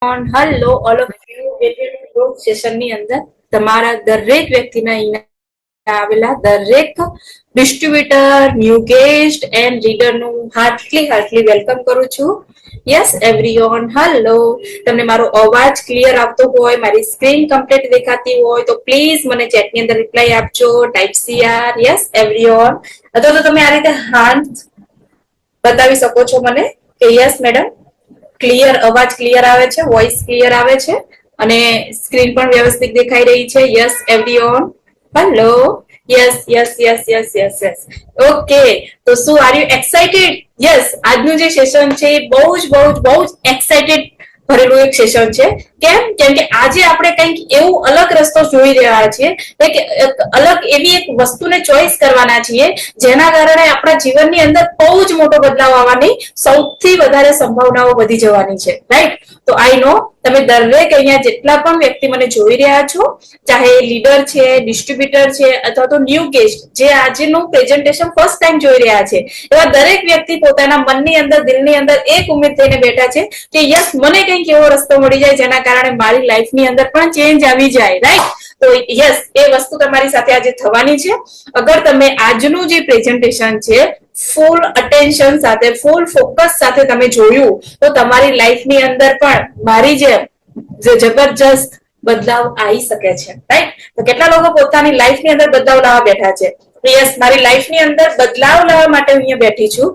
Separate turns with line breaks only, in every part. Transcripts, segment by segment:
Hello all of you group સેશનની અંદર તમારા દરેક વ્યક્તિના અહીંયા આવેલા દરેક ડિસ્ટ્રીબ્યુટર ન્યૂ ગેસ્ટ એન્ડ રીડરનું હાર્ટલી વેલકમ કરું છું. Yes everyone, hello. તમને મારો અવાજ ક્લિયર આવતો હોય, મારી સ્ક્રીન કમ્પ્લીટ દેખાતી હોય તો પ્લીઝ મને ચેટની અંદર રિપ્લાય આપજો. ટાઈપ CR યસ એવરીઓન, અથવા તો તમે આ રીતે હાથ બતાવી શકો છો મને કે યસ મેડમ ક્લિયર, અવાજ ક્લિયર આવે છે, વોઇસ ક્લિયર આવે છે અને સ્ક્રીન પણ વ્યવસ્થિત દેખાઈ રહી છે. Yes everyone, hello. Yes yes yes yes yes yes okay. તો શું આર યુ એક્સાઇટેડ? યસ, આજનું જે સેશન છે એ બહુ જ એક્સાઇટેડ ભરેલું એક સેશન છે. કેમ કે આજે આપણે કંઈક એવું અલગ રસ્તો જોઈ રહ્યા છીએ, અલગ એવી એક વસ્તુને ચોઈસ કરવાના છીએ જેના કારણે આપણા જીવનની અંદર બહુ જ મોટો બદલાવ આવવાની સૌથી વધારે સંભાવનાઓ વધી જવાની છે. રાઈટ? તો આઈ નો તમે દરેક અહીંયા જેટલા પણ વ્યક્તિ મને જોઈ રહ્યા છો, ચાહે લીડર છે, ડિસ્ટ્રીબ્યુટર છે અથવા તો ન્યૂ ગેસ્ટ જે આજનું પ્રેઝન્ટેશન ફર્સ્ટ ટાઈમ જોઈ રહ્યા છે, એવા દરેક વ્યક્તિ પોતાના મનની અંદર, દિલની અંદર એક ઉમેદ થઈને બેઠા છે કે યસ, મને કંઈક એવો રસ્તો મળી જાય જેના કારણે મારી લાઈફની અંદર પણ ચેન્જ આવી જાય. રાઈટ? તો યસ, એ વસ્તુ તમારી સાથે આજે થવાની છે. અગર તમે આજનું જે પ્રેઝન્ટેશન છે ફૂલ અટેન્શન સાથે, ફૂલ ફોકસ સાથે તમે જોયું તો તમારી લાઈફની અંદર પણ મારી જેમ જબરજસ્ત બદલાવ આવી શકે છે. રાઈટ? તો કેટલા લોકો પોતાની લાઈફની અંદર બદલાવ લાવવા બેઠા છે? યસ, મારી લાઈફની અંદર બદલાવ લાવવા માટે અહીંયા બેઠી છું.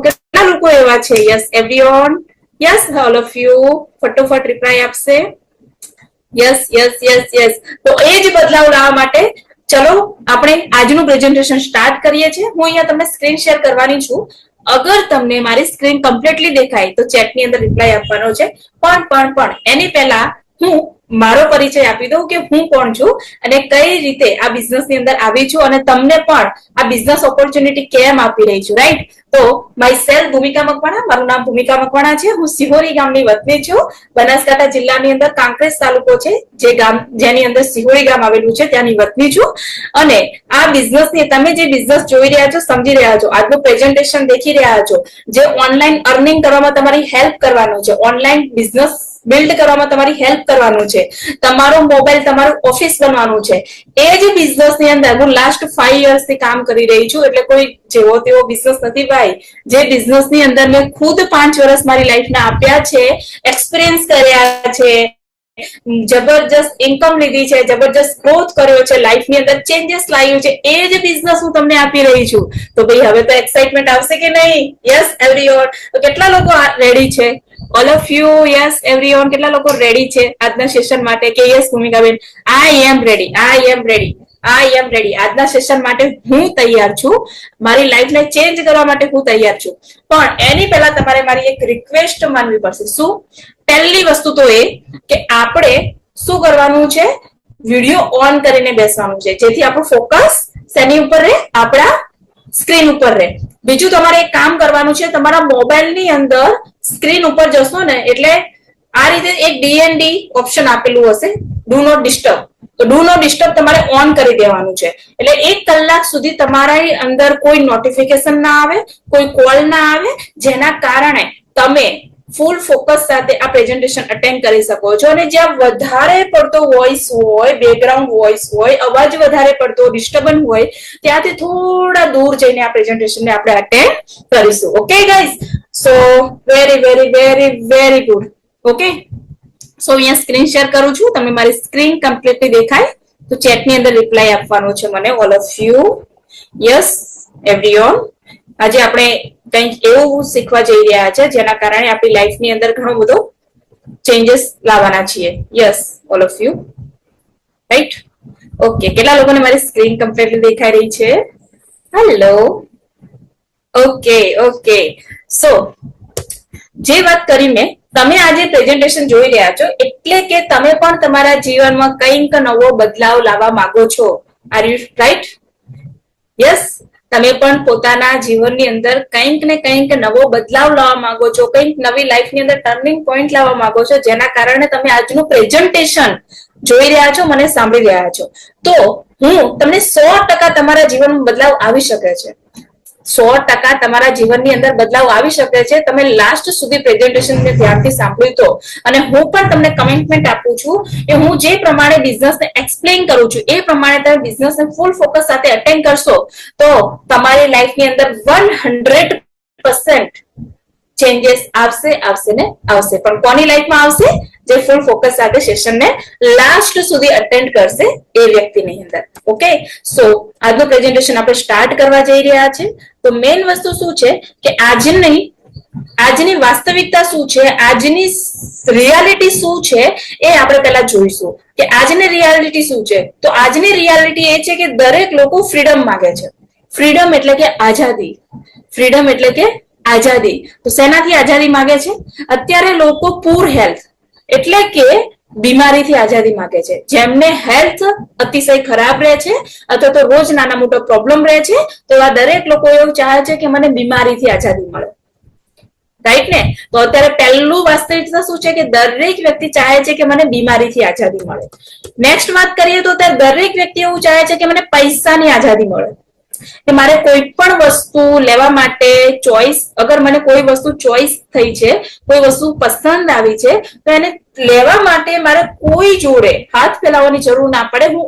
કેટલા લોકો એવા છે? Yes everyone, yes all of you ફટોફટ રિપ્લાય આપશે. Yes yes yes yes. તો એ જ બદલાવ લાવવા માટે ચલો આપણે આજનું પ્રેઝન્ટેશન સ્ટાર્ટ કરીએ છીએ. હું અહીંયા તમને સ્ક્રીન શેર કરવાની છું. અગર તમને મારી સ્ક્રીન કમ્પ્લીટલી દેખાય તો ચેટની અંદર રિપ્લાય આપવાનો છે. પણ એની પહેલા હું મારો પરિચય આપી દઉં કે હું કોણ છું અને કઈ રીતે આ બિઝનેસની અંદર આવી છું અને તમને પણ આ બિઝનેસ ઓપોર્ચ્યુનિટી કેમ આપી રહી છું. રાઈટ? તો માય સેલ્ફ ભૂમિકા મકવાણા, મારું નામ ભૂમિકા મકવાણા છે. હું સિહોરી ગામની વતની છું. બનાસકાંઠા જિલ્લાની અંદર કાંકરેજ તાલુકો છે, જે ગામ જેની અંદર સિહોરી ગામ આવેલું છે, ત્યાંની વતની છું. અને આ બિઝનેસની તમે જે બિઝનેસ જોઈ રહ્યા છો, સમજી રહ્યા છો, આજનું પ્રેઝન્ટેશન દેખી રહ્યા છો, જે ઓનલાઈન અર્નિંગ કરવામાં તમારી હેલ્પ કરવાનું છે, ઓનલાઈન બિઝનેસ બિલ્ડ કરવામાં તમારી હેલ્પ કરવાનું છે, તમારો મોબાઈલ તમારું ઓફિસ બનવાનું છે, એ જ બિઝનેસની અંદર હું લાસ્ટ 5 યર્સથી કામ કરી રહી છું. એટલે કોઈ જેવો તેવો બિઝનેસ નથી ભાઈ. જે બિઝનેસની અંદર મેં ખુદ 5 વર્ષ મારી લાઈફના આપ્યા છે, એક્સપિરિયન્સ કર્યા છે, જબરજસ્ત ઇન્કમ લીધી છે, જબરજસ્ત ગ્રોથ કર્યો છે, લાઈફની અંદર ચેન્જીસ લાવ્યું છે, એ જ બિઝનેસ હું તમને આપી રહી છું. તો ભાઈ હવે તો એક્સાઇટમેન્ટ આવશે કે નહીં? યસ એવરીઓન. તો કેટલા લોકો રેડી છે? ઓલ ઓફ યુ યસ એવરીઓન, કેટલા લોકો રેડી છે આજના સેશન માટે કે yes Bhumikaben I am ready, I am ready, I am ready. આજના સેશન માટે હું તૈયાર છું. મારી લાઈફને ચેન્જ કરવા માટે હું તૈયાર છું. પણ એની પહેલા તમારે મારી એક રિક્વેસ્ટ માનવી પડશે. શું? પહેલી વસ્તુ તો એ કે આપણે શું કરવાનું છે? વિડીયો ઓન કરીને બેસવાનું છે, જેથી આપણું ફોકસ શેની ઉપર રહે? આપણા સ્ક્રીન ઉપર રહે. બીજું તમારે એક કામ કરવાનું છે, તમારા મોબાઈલની અંદર સ્ક્રીન ઉપર જશો ને એટલે આ રીતે એક DND ઓપ્શન આપેલું હશે, ડુ નોટ ડિસ્ટર્બ. તો ડુ નોટ ડિસ્ટર્બ તમારે ઓન કરી દેવાનું છે. એટલે 1 કલાક સુધી તમારા અંદર કોઈ નોટિફિકેશન ના આવે, કોઈ કોલ ના આવે, જેના કારણે તમે ફૂલ ફોકસ સાથે આ પ્રેઝન્ટેશન અટેન્ડ કરી શકો છો. અને જ્યાં વધારે પડતો વોઇસ હોય, બેકગ્રાઉન્ડ વોઇસ હોય, અવાજ વધારે પડતો ડિસ્ટર્બન્સ હોય, ત્યાંથી થોડા દૂર જઈને આ પ્રેઝન્ટેશનને આપણે અટેન્ડ કરીશું. Okay guys? So very good. Okay, so અહીંયા સ્ક્રીન શેર કરું છું. તમે મારી સ્ક્રીન કમ્પ્લીટલી દેખાય તો ચેટની અંદર રિપ્લાય આપવાનો છે મને, ઓલ ઓફ યુ. યસ એવરીઓન. આજે આપણે કંઈક એવું શીખવા જઈ રહ્યા છે જેના કારણે આપણી લાઈફની અંદર ઘણો બધો ચેન્જીસ લાવવાના છીએ. Yes all of you. Right? Okay, કેટલા લોકોને મારી સ્ક્રીન કમ્પ્લીટલી દેખાઈ રહી છે? હેલો. Okay okay. સો જે વાત કરી મેં, તમે આજે પ્રેઝન્ટેશન જોઈ રહ્યા છો એટલે કે તમે પણ તમારા જીવનમાં કંઈક નવો બદલાવ લાવવા માંગો છો. Are you right? યસ, તમે પણ પોતાના જીવનની અંદર કંઈક ને કંઈક નવો બદલાવ લાવવા માંગો છો, કંઈક નવી લાઈફની અંદર ટર્નિંગ પોઈન્ટ લાવવા માંગો છો, જેના કારણે તમે આજનું પ્રેઝન્ટેશન જોઈ રહ્યા છો, મને સાંભળી રહ્યા છો. તો હું તમને 100% તમારા જીવનમાં બદલાવ આવી શકે છે. 100% તમારા જીવનની અંદર બદલાવ આવી શકે છે. તમે લાસ્ટ સુધી પ્રેઝન્ટેશન ને ધ્યાનથી સાંભળ્યું તો, અને હું પણ તમને કમિટમેન્ટ આપું છું કે હું જે પ્રમાણે બિઝનેસને એક્સપ્લેન કરું છું એ પ્રમાણે તમે બિઝનેસને ફૂલ ફોકસ સાથે અટેન્ડ કરશો તો તમારી લાઈફની અંદર 100% ચેન્જીસ આવશે ને આવશે. પણ કોની લાઈફમાં આવશે? જે ફૂલ ફોકસ સાથે સેશનને લાસ્ટ સુધી અટેન્ડ કરશે એ વ્યક્તિની અંદર. ઓકે, સો આજનું પ્રેઝન્ટેશન આપણે સ્ટાર્ટ કરવા જઈ રહ્યા છે. તો મેઇન વસ્તુ શું છે કે આજની વાસ્તવિકતા શું છે, આજની રિયાલિટી શું છે એ આપણે પહેલા જોઈશું કે આજની રિયાલિટી શું છે. તો આજની રિયાલિટી એ છે કે દરેક લોકો ફ્રીડમ માંગે છે. ફ્રીડમ એટલે કે આઝાદી. ફ્રીડમ એટલે કે આઝાદી. તો શેનાથી આઝાદી માંગે છે? અત્યારે લોકો પૂર હેલ્થ એટલે કે બીમારીથી આઝાદી માંગે છે. જેમને હેલ્થ અતિશય ખરાબ રહે છે અથવા તો રોજ નાના મોટો પ્રોબ્લેમ રહે છે, તો આ દરેક લોકો એવું ચાહે છે કે મને બીમારીથી આઝાદી મળે. રાઈટ ને? તો અત્યારે પહેલું વાસ્તવિકતા શું છે કે દરેક વ્યક્તિ ચાહે છે કે મને બીમારીથી આઝાદી મળે. નેક્સ્ટ વાત કરીએ તો અત્યારે દરેક વ્યક્તિ એવું ચાહે છે કે મને પૈસાની આઝાદી મળે. કે મારે કોઈ પણ વસ્તુ લેવા માટે ચોઈસ, અગર મને કોઈ વસ્તુ ચોઈસ થઈ છે, કોઈ વસ્તુ પસંદ આવી છે, તો એને લેવા માટે મારે કોઈ જોડે હાથ ફેલાવવાની જરૂર ના પડે. હું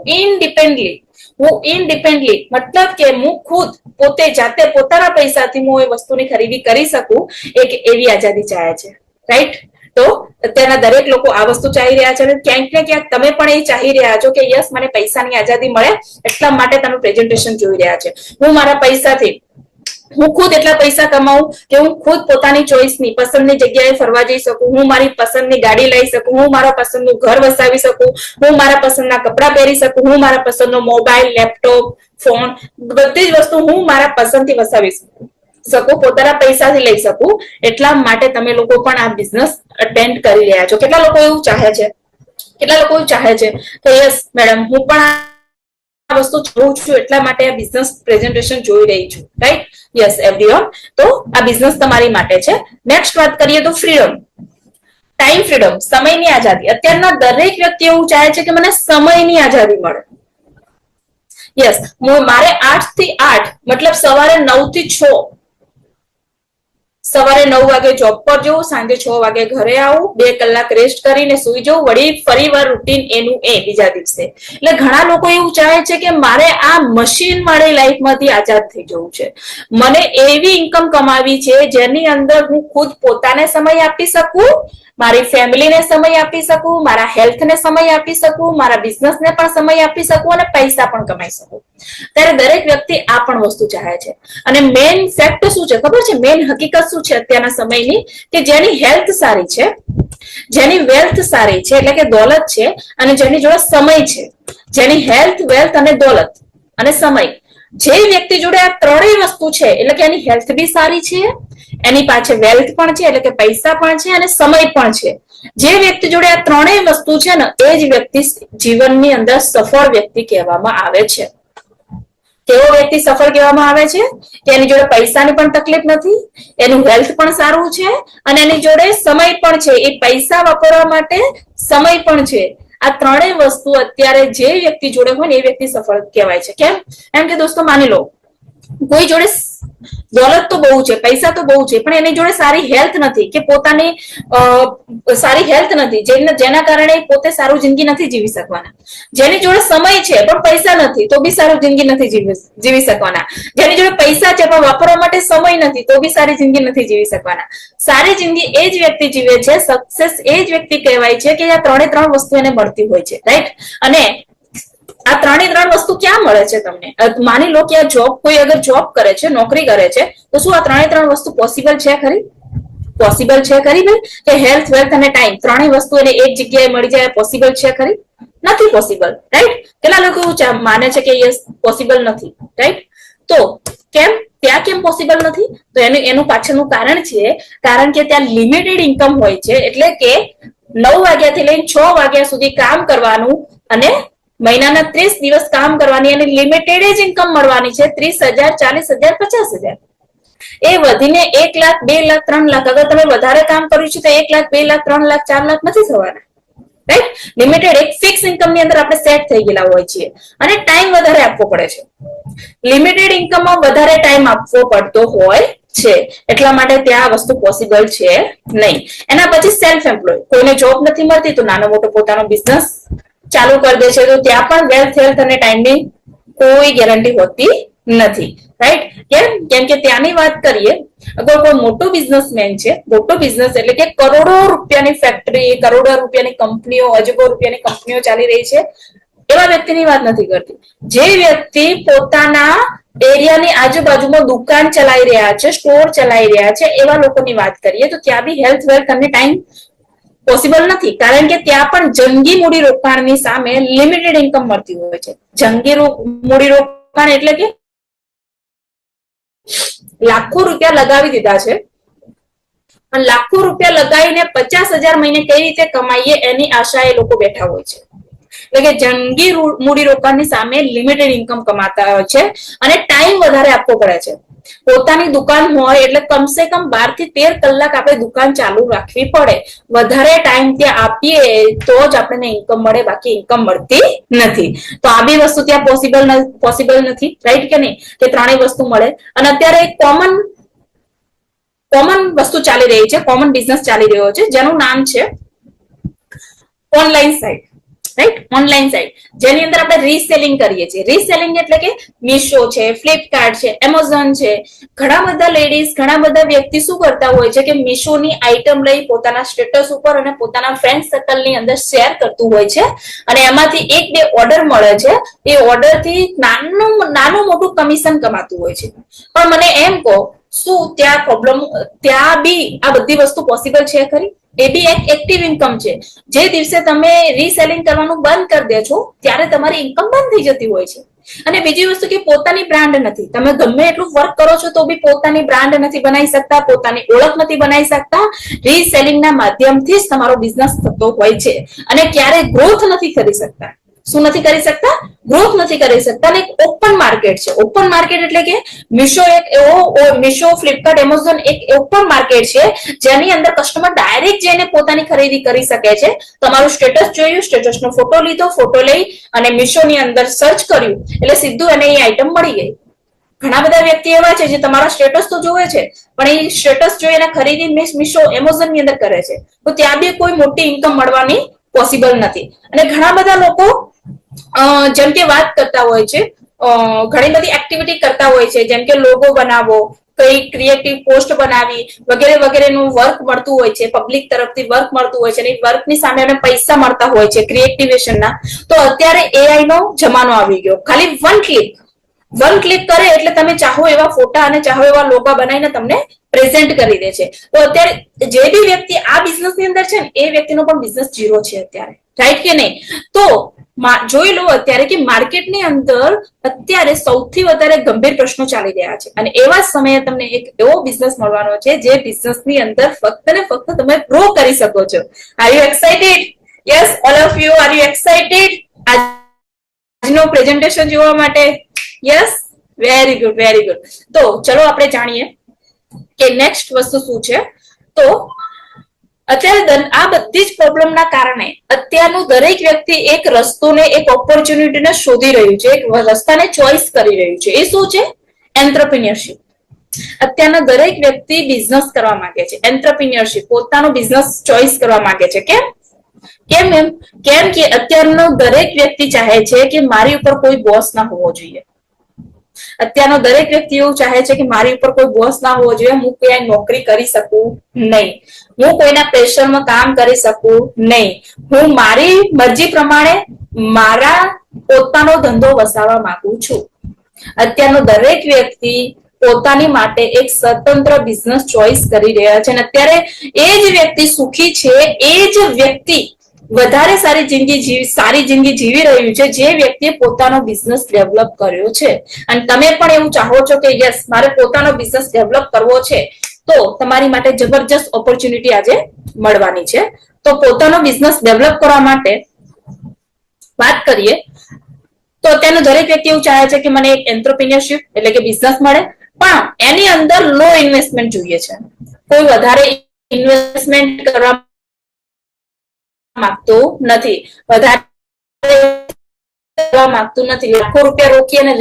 ઇન્ડિપેન્ડલી મતલબ કે હું ખુદ પોતે જાતે પોતાના પૈસાથી હું એ વસ્તુની ખરીદી કરી શકું, એક એવી આઝાદી ચાહે છે. રાઈટ? તો અત્યારના દરેક લોકો આ વસ્તુ ચાહી રહ્યા છે. ક્યાંક ને ક્યાંક તમે પણ એ ચાહી રહ્યા છો કે યસ મને પૈસાની આઝાદી મળે, એટલા માટે તમે પ્રેઝન્ટેશન જોઈ રહ્યા છે. હું મારા પૈસાથી હું ખુદ એટલા પૈસા કમાઉં કે હું ખુદ પોતાની ચોઈસની પસંદની જગ્યાએ ફરવા જઈ શકું, હું મારી પસંદની ગાડી લઈ શકું, હું મારા પસંદનું ઘર વસાવી શકું, હું મારા પસંદના કપડા પહેરી શકું, હું મારા પસંદનો મોબાઈલ, લેપટોપ, ફોન, બધી જ વસ્તુ હું મારા પસંદથી વસાવી શકું, પોતાના પૈસાથી લઈ શકું. એટલા માટે તમે લોકો પણ આ બિઝનેસ અટેન્ડ કરી રહ્યા છો. કેટલા લોકો એવું ચાહે છે? કેટલા લોકો એવું ચાહે છે કે યસ મેડમ હું પણ આ વસ્તુ જોઉં છું એટલા માટે આ બિઝનેસ પ્રેઝન્ટેશન જોઈ રહી છું. રાઈટ? Yes everyone. તો આ બિઝનેસ તમારી માટે છે. નેક્સ્ટ વાત કરીએ તો ફ્રીડમ, ટાઈમ ફ્રીડમ, સમયની આઝાદી. અત્યારના દરેક વ્યક્તિ એવું ચાહે છે કે મને સમયની આઝાદી મળે. યસ, મારે 8 થી 8 મતલબ સવારે 9 થી 6, સવારે 9 વાગે જોબ પર જવું, સાંજે 6 વાગે ઘરે આવું, 2 કલાક રેસ્ટ કરીને સુઈ જવું, વળી ફરીવાર રૂટીન એનું બીજા દિવસે. એટલે ઘણા લોકો એવું ચાહે છે કે મારે આ મશીન વાળી લાઈફમાંથી આઝાદ થઈ જવું છે. મને એવી ઇન્કમ કમાવી છે જેની અંદર હું ખુદ પોતાને સમય આપી શકું, મારી ફેમિલીને સમય આપી શકું, મારા હેલ્થને સમય આપી શકું, મારા બિઝનેસને પણ સમય આપી શકું અને પૈસા પણ કમાઈ શકું. ત્યારે દરેક વ્યક્તિ આ પણ વસ્તુ ચાહે છે. અને મેઇન ફેક્ટ શું છે ખબર છે? મેઇન હકીકત શું છે અત્યારના સમયની? કે જેની હેલ્થ સારી છે, જેની વેલ્થ સારી છે એટલે કે દોલત છે, અને જેની જોડે સમય છે, જેની હેલ્થ, વેલ્થ અને દોલત અને સમય, જે વ્યક્તિ જોડે આ ત્રણેય વસ્તુ છે એટલે કે એની હેલ્થ બી સારી છે, એની પાસે વેલ્થ પણ છે એટલે કે પૈસા પણ છે, અને સમય પણ છે. જે વ્યક્તિ જોડે આ ત્રણેય વસ્તુ છે ને એ જ વ્યક્તિ જીવનની અંદર સફળ વ્યક્તિ કહેવામાં આવે છે. કેવો વ્યક્તિ સફળ કહેવામાં આવે છે? કે એની જોડે પૈસાની પણ તકલીફ નથી, એનું હેલ્થ પણ સારું છે, અને એની જોડે સમય પણ છે. એ પૈસા વાપરવા માટે સમય પણ છે. આ ત્રણેય વસ્તુ અત્યારે જે વ્યક્તિ જોડે હોય ને એ વ્યક્તિ સફળ કહેવાય છે. કેમ? એમ કે દોસ્તો માની લો કોઈ જોડે દોલત તો બહુ છે, પૈસા તો બહુ છે, પણ એની જોડે સારી હેલ્થ નથી, કે પોતાની સારી હેલ્થ નથી, જેના કારણે પોતે સારું જિંદગી નથી જીવી શકવાના. જેની જોડે સમય છે પણ પૈસા નથી તો બી સારું જિંદગી નથી જીવી શકવાના. જેની જોડે પૈસા છે પણ વાપરવા માટે સમય નથી તો બી સારી જિંદગી નથી જીવી શકવાના. સારી જિંદગી એ જ વ્યક્તિ જીવે છે, સક્સેસ એ જ વ્યક્તિ કહેવાય છે કે આ ત્રણ વસ્તુ એને મળતી હોય છે. રાઈટ? અને આ ત્રણ વસ્તુ ક્યાં મળે છે તમને? માની લો કે આ કોઈ અગર જોબ કરે છે, નોકરી કરે છે, તો શું આ ત્રણ વસ્તુ પોસિબલ છે ખરી? પોસિબલ છે ખરી ભાઈ? કે હેલ્થ, વેલ્થ અને ટાઈમ ત્રણેય વસ્તુ એને એક જગ્યાએ મળી જાય પોસિબલ છે ખરી? નથી પોસિબલ. રાઈટ? કેટલા લોકો એવું માને છે કે યસ પોસિબલ નથી? રાઈટ? તો કેમ? ત્યાં કેમ પોસિબલ નથી? તો એનું પાછળનું કારણ છે, કારણ કે ત્યાં લિમિટેડ ઇન્કમ હોય છે. એટલે કે 9 વાગ્યાથી લઈને 6 વાગ્યા સુધી કામ કરવાનું, અને મહિનાના 30 દિવસ કામ કરવાની, અને લિમિટેડ જ ઇન્કમ મળવાની છે. 30,000, 40,000, 50,000. એ વધીને 1 લાખ, 2 લાખ, 3 લાખ. અગર તમે વધારે કામ કર્યું છે તો 1 લાખ, 2 લાખ, 3 લાખ, 4 લાખ નથી થવાના. રાઈટ. લિમિટેડ એક ફિક્સ ઇન્કમ ની અંદર આપણે સેટ થઈ ગયેલા હોય છીએ અને ટાઈમ વધારે આપવો પડે છે. લિમિટેડ ઇન્કમમાં વધારે ટાઈમ આપવો પડતો હોય છે એટલા માટે ત્યાં વસ્તુ પોસિબલ છે નહીં. એના પછી સેલ્ફ એમ્પ્લોય, કોઈને જોબ નથી મળતી તો નાનો મોટો પોતાનો બિઝનેસ ચાલુ કરી દે છે, તો ત્યાં પણ વેલ્થ હેલ્થ અને ટાઈમની કોઈ ગેરંટી હોતી નથી. રાઈટ. કેમ કે ત્યાંની વાત કરીએ, અગર કોઈ મોટો બિઝનેસમેન છે, મોટો બિઝનેસ એટલે કે કરોડો રૂપિયાની ફેક્ટરી, કરોડો રૂપિયાની કંપનીઓ, અજબો રૂપિયાની કંપનીઓ ચાલી રહી છે, એવા વ્યક્તિની વાત નથી કરતી. જે વ્યક્તિ પોતાના એરિયાની આજુબાજુમાં દુકાન ચલાવી રહ્યા છે, સ્ટોર ચલાવી રહ્યા છે, એવા લોકોની વાત કરીએ તો ત્યાં બી હેલ્થ વેલ્થ અને ટાઈમ પોસિબલ નથી. કારણ કે ત્યાં પણ જંગી મૂડી રોકાણની સામે લિમિટેડ ઇન્કમ મળતી હોય છે. જંગી મૂડી રોકાણ એટલે કે લાખો રૂપિયા લગાવી દીધા છે અને લાખો રૂપિયા લગાવીને 50,000 મહિને કઈ રીતે કમાઈએ એની આશા એ લોકો બેઠા હોય છે. એટલે કે જંગી મૂડી રોકાણની સામે લિમિટેડ ઇન્કમ કમાતા હોય છે અને ટાઈમ વધારે આપવો પડે છે. પોતાની દુકાન હોય એટલે કમસે કમ 12 થી 13 કલાક આપણે દુકાન ચાલુ રાખવી પડે. વધારે ટાઈમ ત્યાં આપીએ તો જ આપણને ઇન્કમ મળે, બાકી ઇન્કમ મળતી નથી. તો આ બી વસ્તુ ત્યાં પોસિબલ નથી. રાઈટ કે નહીં, કે ત્રણેય વસ્તુ મળે. અને અત્યારે કોમન વસ્તુ ચાલી રહી છે, કોમન બિઝનેસ ચાલી રહ્યો છે, જેનું નામ છે online site. Right. Online site જેની અંદર આપણે રીસેલિંગ કરીએ છીએ. રીસેલિંગ એટલે કે મીશો છે, ફ્લિપકાર્ટ છે, એમેઝોન છે. ઘણા બધા લેડીઝ, ઘણા બધા વ્યક્તિ શું કરતા હોય છે કે મીશોની આઈટમ લઈ પોતાના સ્ટેટસ ઉપર અને પોતાના ફ્રેન્ડ સર્કલની અંદર શેર કરતું હોય છે અને એમાંથી એક બે ઓર્ડર મળે છે. એ ઓર્ડર થી નાનું મોટું કમિશન કમાતું હોય છે. પણ મને એમ કહો, શું ત્યાં પ્રોબ્લેમ, ત્યાં બી આ બધી વસ્તુ પોસિબલ છે ખરી? એ બી એક એક્ટિવ ઇન્કમ છે. જે દિવસે તમે રીસેલિંગ કરવાનું બંધ કરી દે છો ત્યારે તમારી ઇન્કમ બંધ થઈ જતી હોય છે. અને બીજી વસ્તુ કે પોતાની બ્રાન્ડ નથી. તમે ગમે એટલું વર્ક કરો છો તો બી પોતાની બ્રાન્ડ નથી બનાવી શકતા, પોતાની ઓળખ નથી બનાવી શકતા. રીસેલિંગના માધ્યમથી જ તમારો બિઝનેસ થતો હોય છે અને ક્યારેય ગ્રોથ નથી કરી શકતા. શું નથી કરી શકતા? ગ્રોથ નથી કરી શકતા. અને ઓપન માર્કેટ છે. ઓપન માર્કેટ એટલે કે મીશો એક એવો, મીશો, ફ્લિપકાર્ટ, એમેઝોન એક ઓપન માર્કેટ છે જેની અંદર કસ્ટમર ડાયરેક્ટ જઈને પોતાની ખરીદી કરી શકે છે. તમારું સ્ટેટસ જોયું, સ્ટેટસનો ફોટો લીધો, ફોટો લઈ અને મીશોની અંદર સર્ચ કર્યું એટલે સીધું એને એ આઈટમ મળી ગઈ. ઘણા બધા વ્યક્તિ એવા છે જે તમારા સ્ટેટસ તો જોવે છે પણ એ સ્ટેટસ જોઈ અને ખરીદી મીશો, એમેઝોન ની અંદર કરે છે, તો ત્યાં બી કોઈ મોટી ઇન્કમ મળવાની પોસિબલ નથી. અને ઘણા બધા લોકો જેમ કે વાત કરતા હોય છે, ઘણી બધી એક્ટિવિટી કરતા હોય છે, જેમ કે લોગો બનાવો, કઈ ક્રિએટિવ પોસ્ટ બનાવી વગેરે વગેરેનું વર્ક મળતું હોય છે, પબ્લિક તરફથી વર્ક મળતું હોય છે અને વર્કની સામે એને પૈસા મળતા હોય છે ક્રિએટિવેશનના. તો અત્યારે એઆઈ નો જમાનો આવી ગયો. ખાલી વન ક્લિક કરે એટલે તમે ચાહો એવા ફોટા અને ચાહો એવા લોગો બનાવીને તમને પ્રેઝન્ટ કરી દે છે. તો અત્યારે જે બી વ્યક્તિ આ બિઝનેસ ની અંદર છે ને એ વ્યક્તિનો પણ બિઝનેસ ઝીરો છે અત્યારે. રાઈટ કે નહીં? તો જોઈ લો અત્યારે કે માર્કેટની અંદર અત્યારે સૌથી વધારે ગંભીર પ્રશ્નો ચાલી રહ્યા છે અને એવા સમયે તમને એક એવો બિઝનેસ મળવાનો છે જે બિઝનેસ ની અંદર ફક્ત ને ફક્ત તમે ગ્રો કરી શકો છો. Are you excited? Yes, all of you, are you excited આજનો પ્રેઝન્ટેશન જોવા માટે? Yes, very good, very good. તો ચલો આપણે જાણીએ કે નેક્સ્ટ વસ્તુ શું છે. તો અત્યારે આ બધી જ પ્રોબ્લેમના કારણે અત્યારનું દરેક વ્યક્તિ એક રસ્તોને, એક ઓપોર્ચ્યુનિટીને શોધી રહ્યું છે, એક રસ્તાને ચોઈસ કરી રહ્યું છે. એ શું છે? એન્ટરપ્રિન્યોરશિપ. અત્યારના દરેક વ્યક્તિ બિઝનેસ કરવા માંગે છે, એન્ટરપ્રિન્યોરશિપ, પોતાનો બિઝનેસ ચોઈસ કરવા માંગે છે. કેમ એમ? કેમ કે અત્યારનો દરેક વ્યક્તિ ચાહે છે કે મારી ઉપર કોઈ બોસ ના હોવો જોઈએ. અત્યારનો દરેક વ્યક્તિ એવું ચાહે છે કે મારી ઉપર કોઈ બોસ ના હોવો જોઈએ, હું કોઈ નોકરી કરી શકું નહીં, હું કોઈના પ્રેશરમાં કામ કરી શકું નહીં, હું મારી મરજી પ્રમાણે મારા પોતાનો ધંધો વસાવવા માંગુ છું. અત્યારનો દરેક વ્યક્તિ પોતાની માટે એક સ્વતંત્ર બિઝનેસ ચોઈસ કરી રહ્યા છે અને અત્યારે એ જ વ્યક્તિ સુખી છે, એ જ વ્યક્તિ વધારે સારી જિંદગી જીવી રહ્યું છે જે વ્યક્તિએ પોતાનો બિઝનેસ ડેવલપ કર્યો છે. અને તમે પણ એવું ચાહો છો કે યસ, મારે પોતાનો બિઝનેસ ડેવલપ કરવો છે, તો તમારી માટે જબરજસ્ત ઓપોર્ચ્યુનિટી આજે મળવાની છે. તો પોતાનો બિઝનેસ ડેવલપ કરવા માટે વાત કરીએ તો અત્યારનો દરેક વ્યક્તિ એવું ચાહે છે કે મને એક એન્ટરપ્રિન્યોરશિપ એટલે કે બિઝનેસ મળે, પણ એની અંદર લો ઇન્વેસ્ટમેન્ટ જોઈએ છે. કોઈ વધારે ઇન્વેસ્ટમેન્ટ કરવા માંગતું નથી, વધારે માંગતું નથી, લાખો રૂપિયા રોકી અને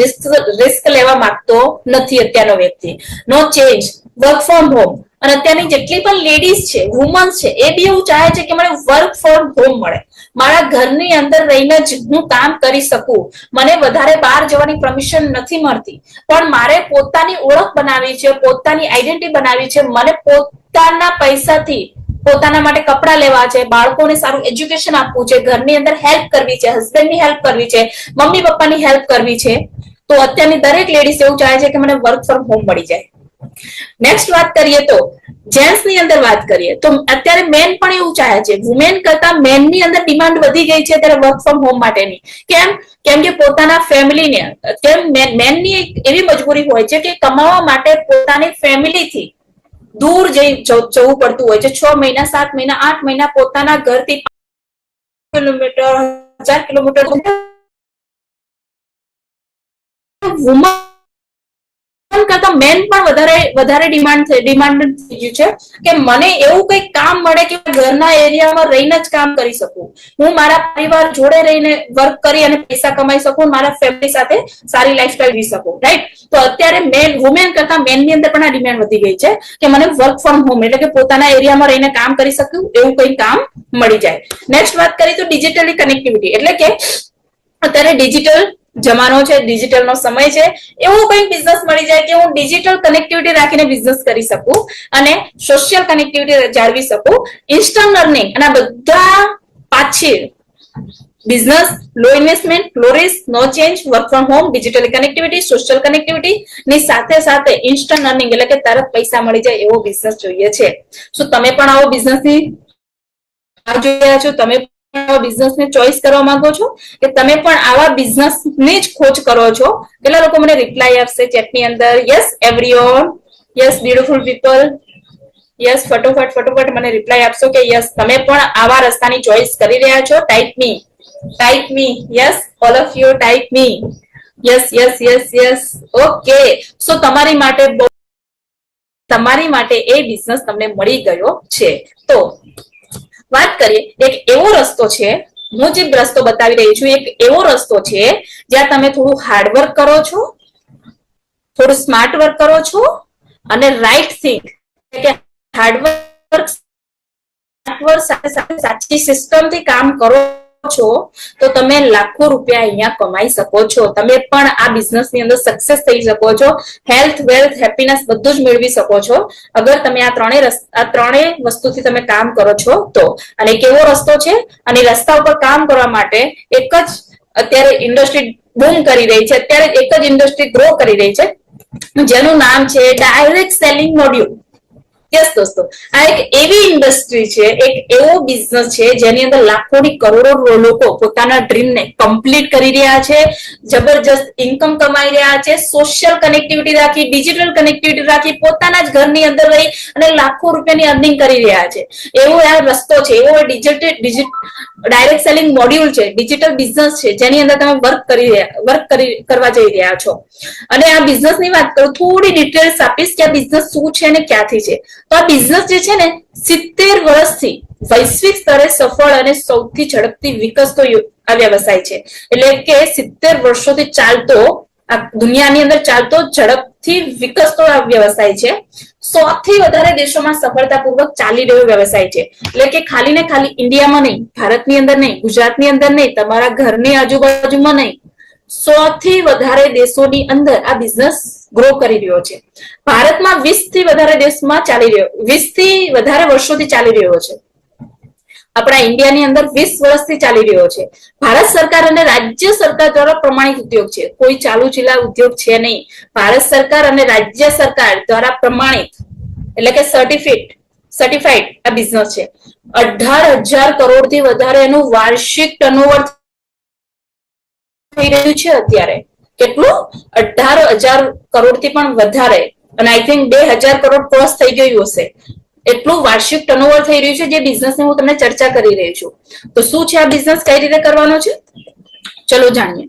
રિસ્ક લેવા માંગતો નથી અત્યારનો વ્યક્તિ. નો ચેન્જ, વર્ક ફ્રોમ હોમ. અને અત્યારની જેટલી પણ લેડીઝ છે, વુમન્સ છે, એ બી એવું ચાહે છે કે મને વર્ક ફ્રોમ હોમ મળે, મારા ઘરની અંદર રહીને જ હું કામ કરી શકું, મને વધારે બહાર જવાની પરમિશન નથી મળતી, પણ મારે પોતાની ઓળખ બનાવી છે, પોતાની આઈડેન્ટિટી બનાવી છે, મને પોતાના પૈસાથી પોતાના માટે કપડા લેવા છે, બાળકોને સારું એજ્યુકેશન આપવું છે, ઘરની અંદર હેલ્પ કરવી છે, હસબન્ડની હેલ્પ કરવી છે, મમ્મી પપ્પાની હેલ્પ કરવી છે, તો અત્યારની દરેક લેડીઝ એવું ચાહે છે કે મને વર્ક ફ્રોમ હોમ મળી જાય. નેક્સ્ટ વાત કરીએ તો જેન્ટ્સ ની અંદર વાત કરીએ તો અત્યારે મેન પણ એવું ચાહે છે, વુમેન કરતા મેન ની અંદર ડિમાન્ડ વધી ગઈ છે અત્યારે વર્ક ફ્રોમ હોમ માટેની. કેમ કે પોતાના ફેમિલીને, કેમ મેનની એક એવી મજબૂરી હોય છે કે કમાવા માટે પોતાની ફેમિલીથી દૂર જવું પડતું હોય છે. 6 મહિના, 7 મહિના, 8 મહિના પોતાના ઘરથી કિલોમીટર, 1000 કિલોમીટર વુમન કરતા મેન પણ વધારે ડિમાન્ડ થઈ ગયું છે કે મને એવું કઈ કામ મળે કે ઘરના એરિયામાં રહીને જ કામ કરી શકું, હું મારા પરિવાર જોડે રહીને વર્ક કરી અને પૈસા કમાઈ શકું, મારા ફેમિલી સાથે સારી લાઈફસ્ટાઈલ જીવી શકું, રાઈટ. તો અત્યારે વુમેન કરતા મેન ની અંદર પણ આ ડિમાન્ડ વધી ગઈ છે કે મને વર્ક ફ્રોમ હોમ એટલે કે પોતાના એરિયામાં રહીને કામ કરી શકું એવું કઈ કામ મળી જાય. નેક્સ્ટ વાત કરીએ તો ડિજિટલી કનેક્ટિવિટી, એટલે કે અત્યારે ડિજિટલ જમાનો છે, ડિજિટલ નો સમય છે, એવું કઈ બિઝનેસ મળી જાય કે હું ડિજિટલ કનેક્ટિવિટી રાખીને બિઝનેસ કરી શકું અને સોશિયલ કનેક્ટિવિટી જાળવી શકું. ઇન્સ્ટન્ટ અર્નિંગ અને બધા પાછી business, low investment, low risk, no change, work from home, digital connectivity, social connectivity ની સાથે સાથે ઇન્સ્ટન્ટ અર્નિંગ એટલે કે તરત પૈસા મળી જાય એવો બિઝનેસ જોઈએ છે. શું તમે પણ આવો બિઝનેસ ની જોઈ રહ્યા છો? તમે બિઝનેસ ને ચોઈસ કરવા માંગો છો કે તમે પણ આવા બિઝનેસ ની જ ખોજ કરો છો? કેટલા લોકો મને રિપ્લાય આપશે ચેટ ની અંદર? Yes everyone, yes beautiful people, yes ફટોફટ મને રિપ્લાય આપશો કે યસ તમે પણ આવા રસ્તાની ચોઈસ કરી રહ્યા છો? Type me yes, all of you type me yes yes yes yes. Okay, so તમારી માટે એ બિઝનેસ તમને મળી ગયો છે. તો વાત કરીએ, એક એવો રસ્તો છે, હું જે રસ્તો બતાવી રહી છું, એક એવો રસ્તો છે જ્યાં તમે થોડું હાર્ડવર્ક કરો છો, થોડું સ્માર્ટ વર્ક કરો છો અને રાઈટ થિંગ કે હાર્ડવર્ક સાથે સાથે સાચી સિસ્ટમ થી કામ કરો છો તો તમે લાખો રૂપિયા અહીંયા કમાઈ શકો છો. તમે પણ આ બિઝનેસ ની અંદર સક્સેસ થઈ શકો છો, હેલ્થ, વેલ્થ, હેપીનેસ બધું જ મેળવી શકો છો અગર તમે આ ત્રણેય વસ્તુથી તમે કામ કરો છો તો. અને કેવો રસ્તો છે? અને રસ્તા ઉપર કામ કરવા માટે એક જ અત્યારે ઇન્ડસ્ટ્રી બૂમ કરી રહી છે, અત્યારે એક જ ઇન્ડસ્ટ્રી ગ્રો કરી રહી છે જેનું નામ છે ડાયરેક્ટ સેલિંગ મોડ્યુલ. યસ દોસ્તો, આ એક એવી ઇન્ડસ્ટ્રી છે, એક એવો બિઝનેસ છે જેની અંદર લાખોની કરોડો લોકો પોતાના ડ્રીમને કમ્પ્લીટ કરી રહ્યા છે, જબરજસ્ત ઇન્કમ કમાઈ રહ્યા છે, સોશિયલ કનેક્ટિવિટી રાખી, ડિજિટલ કનેક્ટિવિટી રાખી, પોતાના જ ઘરની અંદર રહી અને લાખો રૂપિયાની અર્નિંગ કરી રહ્યા છે. એવો આ રસ્તો છે, એવો ડાયરેક્ટ સેલિંગ મોડ્યુલ છે, ડિજિટલ બિઝનેસ છે જેની અંદર તમે કરવા જઈ રહ્યા છો. અને આ બિઝનેસ ની વાત કરું, થોડી ડિટેલ્સ આપીશ કે આ બિઝનેસ શું છે અને ક્યાંથી છે. તો આ બિઝનેસ જે છે ને 70 વર્ષથી વૈશ્વિક સ્તરે સફળ અને સૌથી ઝડપથી વિકસતો આ વ્યવસાય છે. એટલે કે 70 વર્ષોથી ચાલતો, આ દુનિયાની અંદર ચાલતો, ઝડપથી વિકસતો આ વ્યવસાય છે. 100 થી વધારે દેશોમાં સફળતાપૂર્વક ચાલી રહ્યો વ્યવસાય છે. એટલે કે ખાલી ને ખાલી ઇન્ડિયામાં નહીં, ભારતની અંદર નહીં, ગુજરાતની અંદર નહીં, તમારા ઘરની આજુબાજુમાં નહીં, 100 થી વધારે દેશોની અંદર આ બિઝનેસ ગ્રો કરી રહ્યો છે. ભારતમાં 20 થી વધારે દેશમાં 20 થી વધારે વર્ષોથી ચાલી રહ્યો છે. આપણા ઇન્ડિયાની અંદર 20 વર્ષથી ચાલી રહ્યો છે. ભારત સરકાર અને રાજ્ય સરકાર દ્વારા પ્રમાણિત ઉદ્યોગ છે, કોઈ ચાલુ ચીલા ઉદ્યોગ છે નહીં. ભારત સરકાર અને રાજ્ય સરકાર દ્વારા પ્રમાણિત એટલે કે સર્ટિફાઈડ આ બિઝનેસ છે. 18,000 કરોડ થી વધારે એનું વાર્ષિક ટર્નઓવર થઈ રહ્યું છે અત્યારે. કેટલું? 18,000 કરોડ થી પણ વધારે, અને આઈ થિંક 2,000 કરોડ ક્રોસ થઈ ગયું હશે. એટલું વાર્ષિક ટર્નઓવર થઈ રહ્યું છે જે બિઝનેસની હું તમને ચર્ચા કરી રહી છું. તો શું છે આ બિઝનેસ, કઈ રીતે કરવાનો છે, ચલો જાણીએ.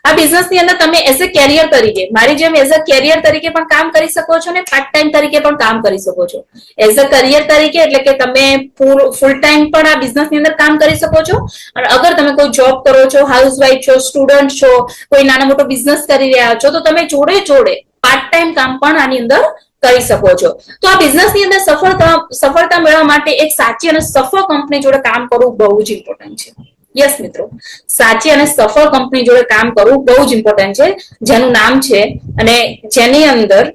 આ બિઝનેસ ની અંદર તમે એઝ અ કેરિયર તરીકે, મારી જેમ એઝ અ કેરિયર તરીકે પણ કામ કરી શકો છો ને પાર્ટ ટાઈમ તરીકે પણ કામ કરી શકો છો. એઝ અ કરિયર તરીકે એટલે કે તમે ફૂલ ટાઈમ પણ આ બિઝનેસ ની અંદર કામ કરી શકો છો. અને અગર તમે કોઈ જોબ કરો છો, હાઉસવાઈફ છો, સ્ટુડન્ટ છો, કોઈ નાનો મોટો બિઝનેસ કરી રહ્યા છો, તો તમે જોડે જોડે પાર્ટ ટાઈમ કામ પણ આની અંદર કરી શકો છો. તો આ બિઝનેસ ની અંદર સફળતા મેળવવા માટે એક સાચી અને સફળ કંપની જોડે કામ કરવું બહુ જ ઇમ્પોર્ટન્ટ છે. યસ મિત્રો, સાચી અને સફળ કંપની જોડે કામ કરવું બહુ જ ઇમ્પોર્ટન્ટ છે, જેનું નામ છે અને જેની અંદર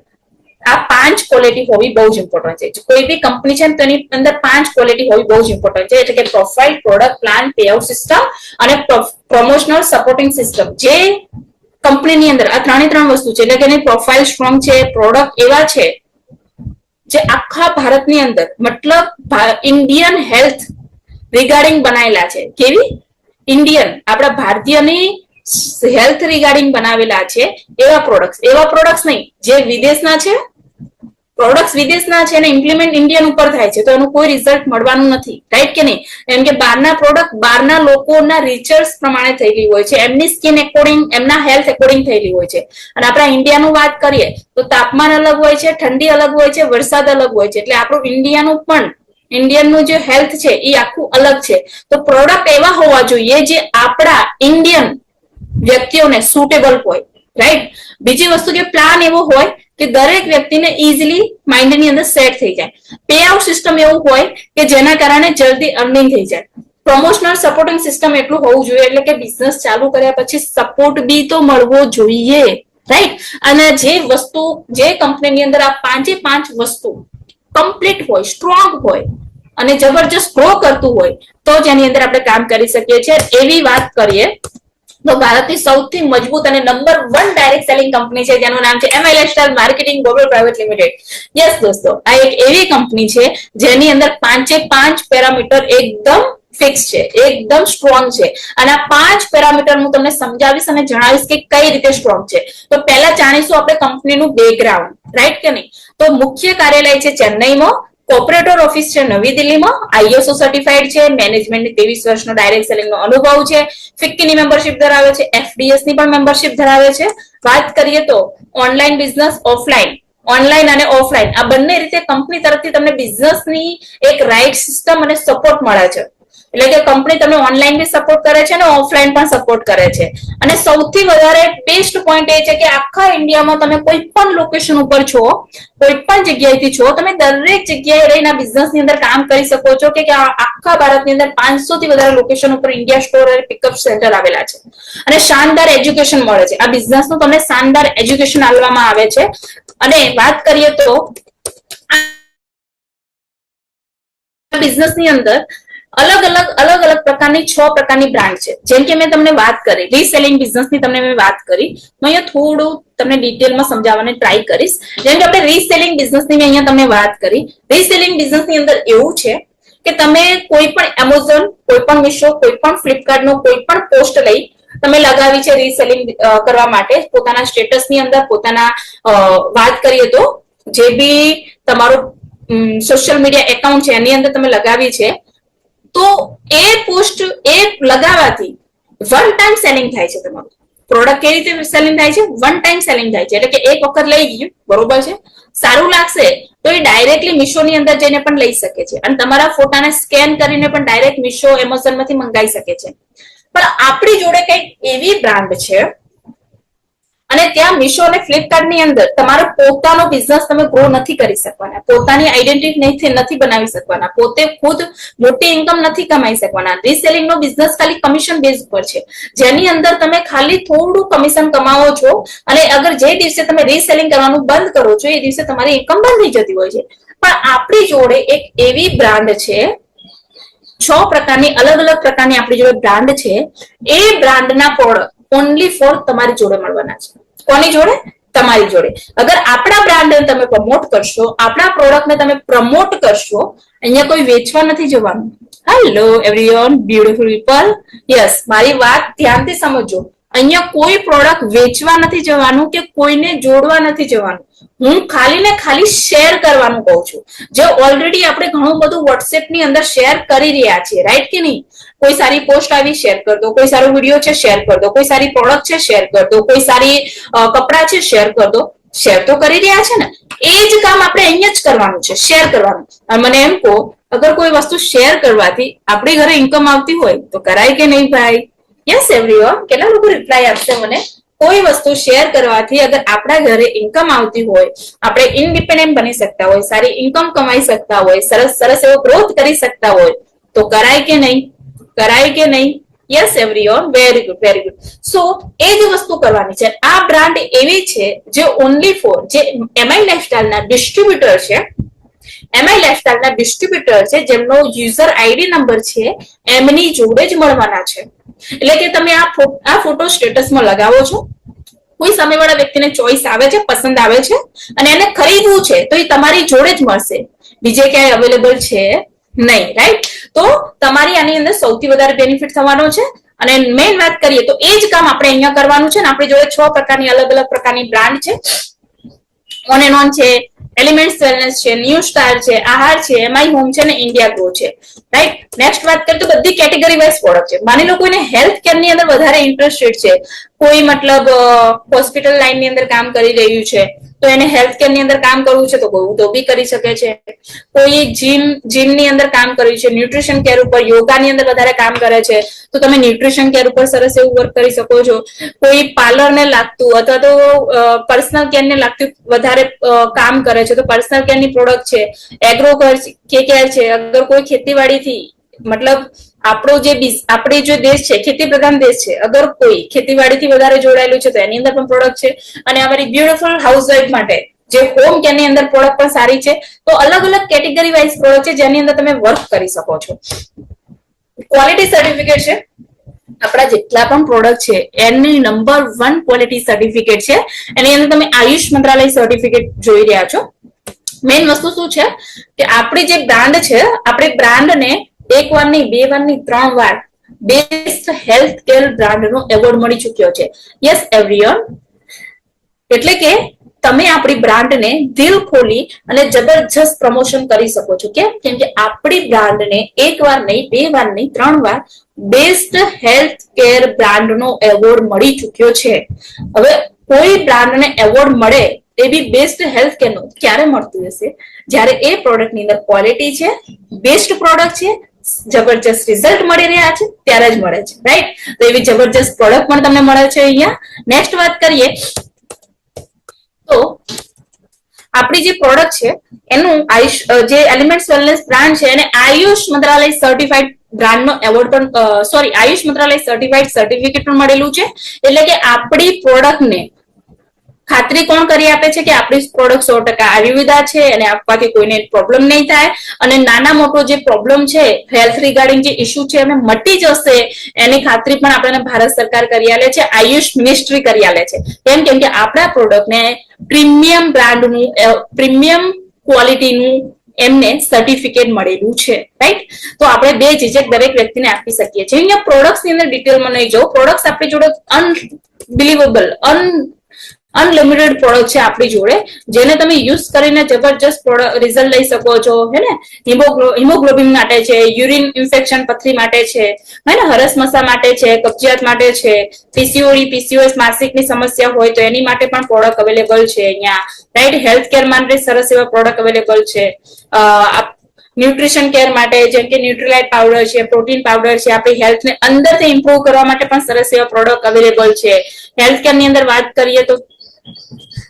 આ 5 ક્વોલિટી હોવી બહુ જ ઇમ્પોર્ટન્ટ છે. કોઈ બી કંપની છે તેની અંદર 5 ક્વોલિટી હોવી બહુ જ ઇમ્પોર્ટન્ટ છે, એટલે કે profile, product, plan, payout system અને પ્રમોશનલ સપોર્ટિંગ સિસ્ટમ. જે કંપનીની અંદર આ 3 વસ્તુ છે, એટલે કે એની પ્રોફાઇલ સ્ટ્રોંગ છે, પ્રોડક્ટ એવા છે જે આખા ભારતની અંદર મતલબ ઇન્ડિયન હેલ્થ રિગાર્ડિંગ બનાવેલા છે. કેવી? ઇન્ડિયન, આપણા ભારતીયની હેલ્થ રિગાર્ડિંગ બનાવેલા છે એવા પ્રોડક્ટ્સ નહીં જે વિદેશના છે. પ્રોડક્ટ્સ વિદેશના છે અને ઇમ્પ્લિમેન્ટ ઇન્ડિયન ઉપર થાય છે, તો એનું કોઈ રિઝલ્ટ મળવાનું નથી, રાઈટ કે નહીં? એમ કે બહારના પ્રોડક્ટ બહારના લોકોના રિસર્ચ પ્રમાણે થયેલી હોય છે, એમની સ્કિન એકોર્ડિંગ, એમના હેલ્થ એકોર્ડિંગ થયેલી હોય છે. અને આપણા ઇન્ડિયાનું વાત કરીએ તો તાપમાન અલગ હોય છે, ઠંડી અલગ હોય છે, વરસાદ અલગ હોય છે, એટલે આપણું ઇન્ડિયનનું જે હેલ્થ છે એ આખું અલગ છે. તો પ્રોડક્ટ એવા હોવા જોઈએ જે આપણા ઇન્ડિયન વ્યક્તિઓને સુટેબલ હોય, રાઈટ? બીજી વસ્તુ કે પ્લાન એવો હોય કે દરેક વ્યક્તિને ઇઝીલી માઇન્ડની અંદર સેટ થઈ જાય. પેઆઉટ સિસ્ટમ એવું હોય કે જેના કારણે જલ્દી અર્નિંગ થઈ જાય. પ્રમોશનલ સપોર્ટિંગ સિસ્ટમ એટલું હોવું જોઈએ, એટલે કે બિઝનેસ ચાલુ કર્યા પછી સપોર્ટ બી તો મળવો જોઈએ, રાઈટ? અને જે કંપનીની અંદર આ 5 વસ્તુ કમ્પ્લીટ હોય, સ્ટ્રોંગ હોય અને જબરજસ્ત ગ્રો કરતું હોય તો જ એની અંદર આપણે કામ કરી શકીએ છીએ. એવી વાત કરીએ તો ભારતની સૌથી મજબૂત અને નંબર 1 ડાયરેક્ટ સેલિંગ કંપની છે જેનું નામ છે MI lifestyle marketing global private limited. Yes દોસ્તો, આ એક એવી કંપની છે જેની અંદર 5 પેરામીટર એકદમ ફિક્સ છે, એકદમ સ્ટ્રોંગ છે. અને આ 5 પેરામીટર હું તમને સમજાવીશ અને જણાવીશ કે કઈ રીતે સ્ટ્રોંગ છે. તો પહેલા જાણીશું આપણે કંપનીનું બેકગ્રાઉન્ડ, રાઈટ કે નહીં? તો મુખ્ય કાર્યાલય છે ચેન્નઈમાં, કોર્પોરેટર ઓફિસ છે નવી દિલ્હીમાં, ISO સર્ટિફાઈડ છે, મેનેજમેન્ટ 23 વર્ષનો ડાયરેક્ટ સેલિંગનો અનુભવ છે, ફિક્કીની મેમ્બરશિપ ધરાવે છે, FDS ની પણ મેમ્બરશિપ ધરાવે છે. વાત કરીએ તો ઓનલાઈન બિઝનેસ, ઓનલાઈન અને ઓફલાઈન આ બંને રીતે કંપની તરફથી તમને બિઝનેસની એક રાઈટ સિસ્ટમ અને સપોર્ટ મળે છે. એટલે કે કંપની તમને ઓનલાઈન બી સપોર્ટ કરે છે અને ઓફલાઈન પણ સપોર્ટ કરે છે. અને સૌથી વધારે બેસ્ટ પોઈન્ટ એ છે કે આખા ઇન્ડિયામાં તમે કોઈ પણ લોકેશન ઉપર છો, કોઈ પણ જગ્યાએથી છો, તમે દરેક જગ્યાએ રહીને આ બિઝનેસની અંદર કામ કરી શકો છો. કે આખા ભારતની અંદર 500 થી વધારે લોકેશન ઉપર ઇન્ડિયા સ્ટોર અને પિકઅપ સેન્ટર આવેલા છે. અને શાનદાર એજ્યુકેશન મળે છે. આ બિઝનેસનું તમને શાનદાર એજ્યુકેશન આપવામાં આવે છે. અને વાત કરીએ તો બિઝનેસની અંદર અલગ અલગ પ્રકારની 6 પ્રકારની બ્રાન્ડ છે. જેમ કે મેં તમને વાત કરી રીસેલિંગ બિઝનેસની, તમને મેં વાત કરી, હું અહીંયા થોડું તમને ડિટેલમાં સમજાવવાની ટ્રાય કરીશ. જેમ કે આપણે રીસેલિંગ બિઝનેસની મેં અહીંયા તમને વાત કરી. રીસેલિંગ બિઝનેસની અંદર એવું છે કે તમે કોઈ પણ એમેઝોન, કોઈ પણ મીશો, કોઈ પણ ફ્લિપકાર્ટ નો કોઈ પણ પોસ્ટ લઈ તમે લગાવી છે રીસેલિંગ કરવા માટે પોતાના સ્ટેટસની અંદર, પોતાના વાત કરીએ તો જે બી તમારું સોશિયલ મીડિયા એકાઉન્ટ છે એની અંદર તમે લગાવી છે, તો એ પોસ્ટ એ લગાવવાથી 1 ટાઈમ સેલિંગ થાય છે. તમારું પ્રોડક્ટ કેવી રીતે સેલિંગ થાય છે? 1 ટાઈમ સેલિંગ થાય છે. એટલે કે એક વખત લઈ ગયું, બરોબર છે, સારું લાગશે તો એ ડાયરેક્ટલી મીશો ની અંદર જઈને પણ લઈ શકે છે અને તમારા ફોટાને સ્કેન કરીને પણ ડાયરેક્ટ મીશો, એમેઝોન માંથી મંગાવી શકે છે. પણ આપણી જોડે કઈક એવી બ્રાન્ડ છે અને ત્યાં મીશો અને ફ્લિપકાર્ટ ની અંદર તમારો પોતાનો બિઝનેસ તમે ગ્રો નથી કરી શકવાના, પોતાની આઈડેન્ટિટી નથી બનાવી શકવાના, પોતે ખુદ મોટી ઇન્કમ નથી કમાઈ શકવાના. રીસેલિંગ નો બિઝનેસ ખાલી કમિશન બેઝ ઉપર છે, જેની અંદર તમે ખાલી થોડું કમિશન કમાવો છો અને અગર જે દિવસે તમે રીસેલિંગ કરવાનું બંધ કરો છો એ દિવસે તમારી ઇન્કમ બંધ થઈ જતી હોય છે. પણ આપણી જોડે એક એવી બ્રાન્ડ છે, 6 પ્રકારની અલગ પ્રકારની આપણી જોડે બ્રાન્ડ છે. એ બ્રાન્ડના પ્રોડક્ટ ઓનલી ફોર તમારી જોડે મળવાના છે. કોની જોડે? તમારી જોડે. અગર આપણા બ્રાન્ડને તમે પ્રમોટ કરશો, આપણા પ્રોડક્ટને તમે પ્રમોટ કરશો, અહીંયા કોઈ વેચવા નથી જવાનું. Hello everyone, beautiful people. Yes, મારી વાત ધ્યાનથી સમજો. અહીંયા કોઈ પ્રોડક્ટ વેચવા નથી જવાનું કે કોઈને જોડવા નથી જવાનું. હું ખાલી ને ખાલી શેર કરવાનું કહું છું. જે ઓલરેડી આપણે ઘણું બધું WhatsApp ની અંદર શેર કરી રહ્યા છીએ, રાઈટ કે નહીં? કોઈ સારી પોસ્ટ આવી શેર કર દો, કોઈ સારો વિડીયો છે શેર કર દો, કોઈ સારી પ્રોડક્ટ છે શેર કર દો, કોઈ સારી કપડા છે શેર કર દો. શેર તો કરી રહ્યા છે ને, એ જ કામ આપણે અહીંયા જ કરવાનું છે, શેર કરવાનું. અને મને એમ કહો, અગર કોઈ વસ્તુ શેર કરવાથી આપણી ઘરે ઇન્કમ આવતી હોય તો કરાય કે નહીં ભાઈ? Yes everyone. કેટલા લોકો રિપ્લાય આપશે મને? કોઈ વસ્તુ શેર કરવાથી અગર આપણા ઘરે ઇન્કમ આવતી હોય, આપણે ઇન્ડિપેન્ડન્ટ બની શકતા હોય, સારી ઇન્કમ કમાઈ શકતા હોય, સરસ સરસ એવો ગ્રોથ કરી શકતા હોય તો કરાય કે નહીં? કરાય કે નહીં? Yes everyone. Very good, very good. So એ જ વસ્તુ કરવાની છે. આ બ્રાન્ડ એવી છે જે ઓનલી ફોર જે એમઆઈ લાઇફસ્ટાઇલ ના ડિસ્ટ્રીબ્યુટર છે, એમઆઈ લાઇફસ્ટાઇલ ના ડિસ્ટ્રીબ્યુટર છે, જેમનો યુઝર આઈડી નંબર છે એમની જોડે જ મળવાના છે. એટલે કે તમે આ ફોટો સ્ટેટસમાં લગાવો છો, કોઈ સામેવાળા વ્યક્તિને ચોઈસ આવે છે, પસંદ આવે છે અને એને ખરીદવું છે તો એ તમારી જોડે જ મળશે, બીજે ક્યાંય અવેલેબલ છે નહીં. રાઈટ? તો તમારી આની અંદર સૌથી વધારે બેનિફિટ થવાનો છે. અને મેઇન વાત કરીએ તો એ જ કામ આપણે અહીંયા કરવાનું છે. ને આપણી જોડે 6 પ્રકારની અલગ અલગ પ્રકારની બ્રાન્ડ છે. ઓન એન્ડ ઓન છે, એલિમેન્ટ્સ વેલનેસ છે, ન્યૂ સ્ટાર છે, આહાર છે, એમઆઈ હોમ છે ને ઇન્ડિયા ગ્રો છે. રાઈટ? નેક્સ્ટ વાત કરીએ તો બધી કેટેગરી વાઇઝ પ્રોડક્ટ છે. માની લો કોઈને હેલ્થ કેર ની અંદર વધારે ઇન્ટરેસ્ટેડ છે, કોઈ મતલબ હોસ્પિટલ લાઈન ની અંદર કામ કરી રહ્યું છે તો એને હેલ્થ કેર ની અંદર કામ કરવું છે તો બી કરી શકે છે. કોઈ જીમ ની અંદર કામ કર્યું છે, ન્યુટ્રિશન કેર ઉપર, યોગા ની અંદર વધારે કામ કરે છે તો તમે ન્યુટ્રિશન કેર ઉપર સરસ એવું વર્ક કરી શકો છો. કોઈ પાર્લર ને લાગતું અથવા તો પર્સનલ કેર ને લાગતું વધારે કામ કરે છે તો પર્સનલ કેર ની પ્રોડક્ટ છે. એગ્રો કેર છે. અગર કોઈ ખેતીવાડીથી મતલબ આપણો જે દેશ છે ખેતી પ્રધાન દેશ છે, અગર કોઈ ખેતીવાડીથી વધારે જોડાયેલું છે તો એની અંદર પણ પ્રોડક્ટ છે. અને અમારી બ્યુટીફુલ હાઉસવાઇફ માટે જે હોમ કેર ની અંદર પ્રોડક્ટ પણ સારી છે. તો અલગ અલગ કેટેગરી વાઇઝ પ્રોડક્ટ છે જેની અંદર તમે વર્ક કરી શકો છો. ક્વોલિટી સર્ટિફિકેટ છે. આપણા જેટલા પણ પ્રોડક્ટ છે એની નંબર 1 ક્વોલિટી સર્ટિફિકેટ છે. એની અંદર તમે આયુષ મંત્રાલય સર્ટિફિકેટ જોઈ રહ્યા છો. મેઇન વસ્તુ શું છે કે આપણી જે બ્રાન્ડ છે, આપણી બ્રાન્ડને 1 વાર નહીં, 2 વાર નહીં, 3 વાર બેસ્ટ હેલ્થ કેર બ્રાન્ડ નો એવોર્ડ મળી ચુક્યો છે. Yes everyone. એટલે કે તમે આપણી બ્રાન્ડને દિલ ખોલી અને જબરજસ્ત પ્રમોશન કરી શકો છો. કેમ કે આપણી બ્રાન્ડને 1 વાર નહીં, 2 વાર નહીં, 3 વાર બેસ્ટ હેલ્થ કેર બ્રાન્ડ નો એવોર્ડ મળી ચુક્યો છે. હવે કોઈ બ્રાન્ડને એવોર્ડ મળે એ બી બેસ્ટ હેલ્થ કેર નો ક્યારે મળતું હશે? જ્યારે એ પ્રોડક્ટ ની અંદર ક્વોલિટી છે, બેસ્ટ પ્રોડક્ટ છે, જબરજસ્ત રિઝલ્ટ મળી રહ્યા છે ત્યારે જ મળે છે. રાઈટ? તો એવી જબરજસ્ત પ્રોડક્ટ પણ તમને મળે છે અહીંયા. નેક્સ્ટ વાત કરીએ તો આપણી જે પ્રોડક્ટ છે એનું જે એલિમેન્ટ્સ વેલનેસ બ્રાન્ડ છે એને આયુષ મંત્રાલય સર્ટિફાઈડ બ્રાન્ડ નો એવોર્ડ પણ આયુષ મંત્રાલય સર્ટિફાઈડ સર્ટિફિકેટ પણ મળેલું છે. એટલે કે આપણી પ્રોડક્ટ ને ખાતરી કોણ કરી આપે છે કે આપણી પ્રોડક્ટ 100% આયુર્વેદા છે અને આપવાથી કોઈને પ્રોબ્લેમ નહીં થાય અને નાના મોટો જે પ્રોબ્લેમ છે હેલ્થ રિગાર્ડિંગ જે ઇશ્યુ છે એમને મટી જશે એની ખાતરી પણ આપણને ભારત સરકાર કરી આલે છે, આયુષ મિનિસ્ટ્રી કરી આલે છે. કેમ કે આપણા પ્રોડક્ટને પ્રીમિયમ બ્રાન્ડનું, પ્રીમિયમ ક્વોલિટીનું એમને સર્ટિફિકેટ મળેલું છે. રાઈટ? તો આપણે બે ઝીઝક દરેક વ્યક્તિને આપી શકીએ છીએ. અહીંયા પ્રોડક્ટ્સ ની અંદર ડિટેલમાં નહીં જાઉં. પ્રોડક્ટ્સ આપણી જોડે અનબિલીવેબલ, અનલિમિટેડ પ્રોડક્ટ છે આપણી જોડે, જેને તમે યુઝ કરીને જબરજસ્ત રિઝલ્ટ લઈ શકો છો. હે ને? હિમોગ્લોબિન માટે છે, યુરિન ઇન્ફેક્શન પથરી માટે છે, હે ને, હરસમસા માટે છે, કબજિયાત માટે છે, પીસીઓડી પીસીઓએસ માસિકની સમસ્યા હોય તો એની માટે પણ પ્રોડક્ટ અવેલેબલ છે અહીંયા. રાઈટ? હેલ્થ કેર માટે સરસ એવા પ્રોડક્ટ અવેલેબલ છે. ન્યુટ્રિશન કેર માટે જેમ કે ન્યુટ્રીલાઇટ પાવડર છે, પ્રોટીન પાવડર છે, આપણી હેલ્થને અંદરથી ઇમ્પ્રુવ કરવા માટે પણ સરસ એવા પ્રોડક્ટ અવેલેબલ છે. હેલ્થ કેર ની અંદર વાત કરીએ તો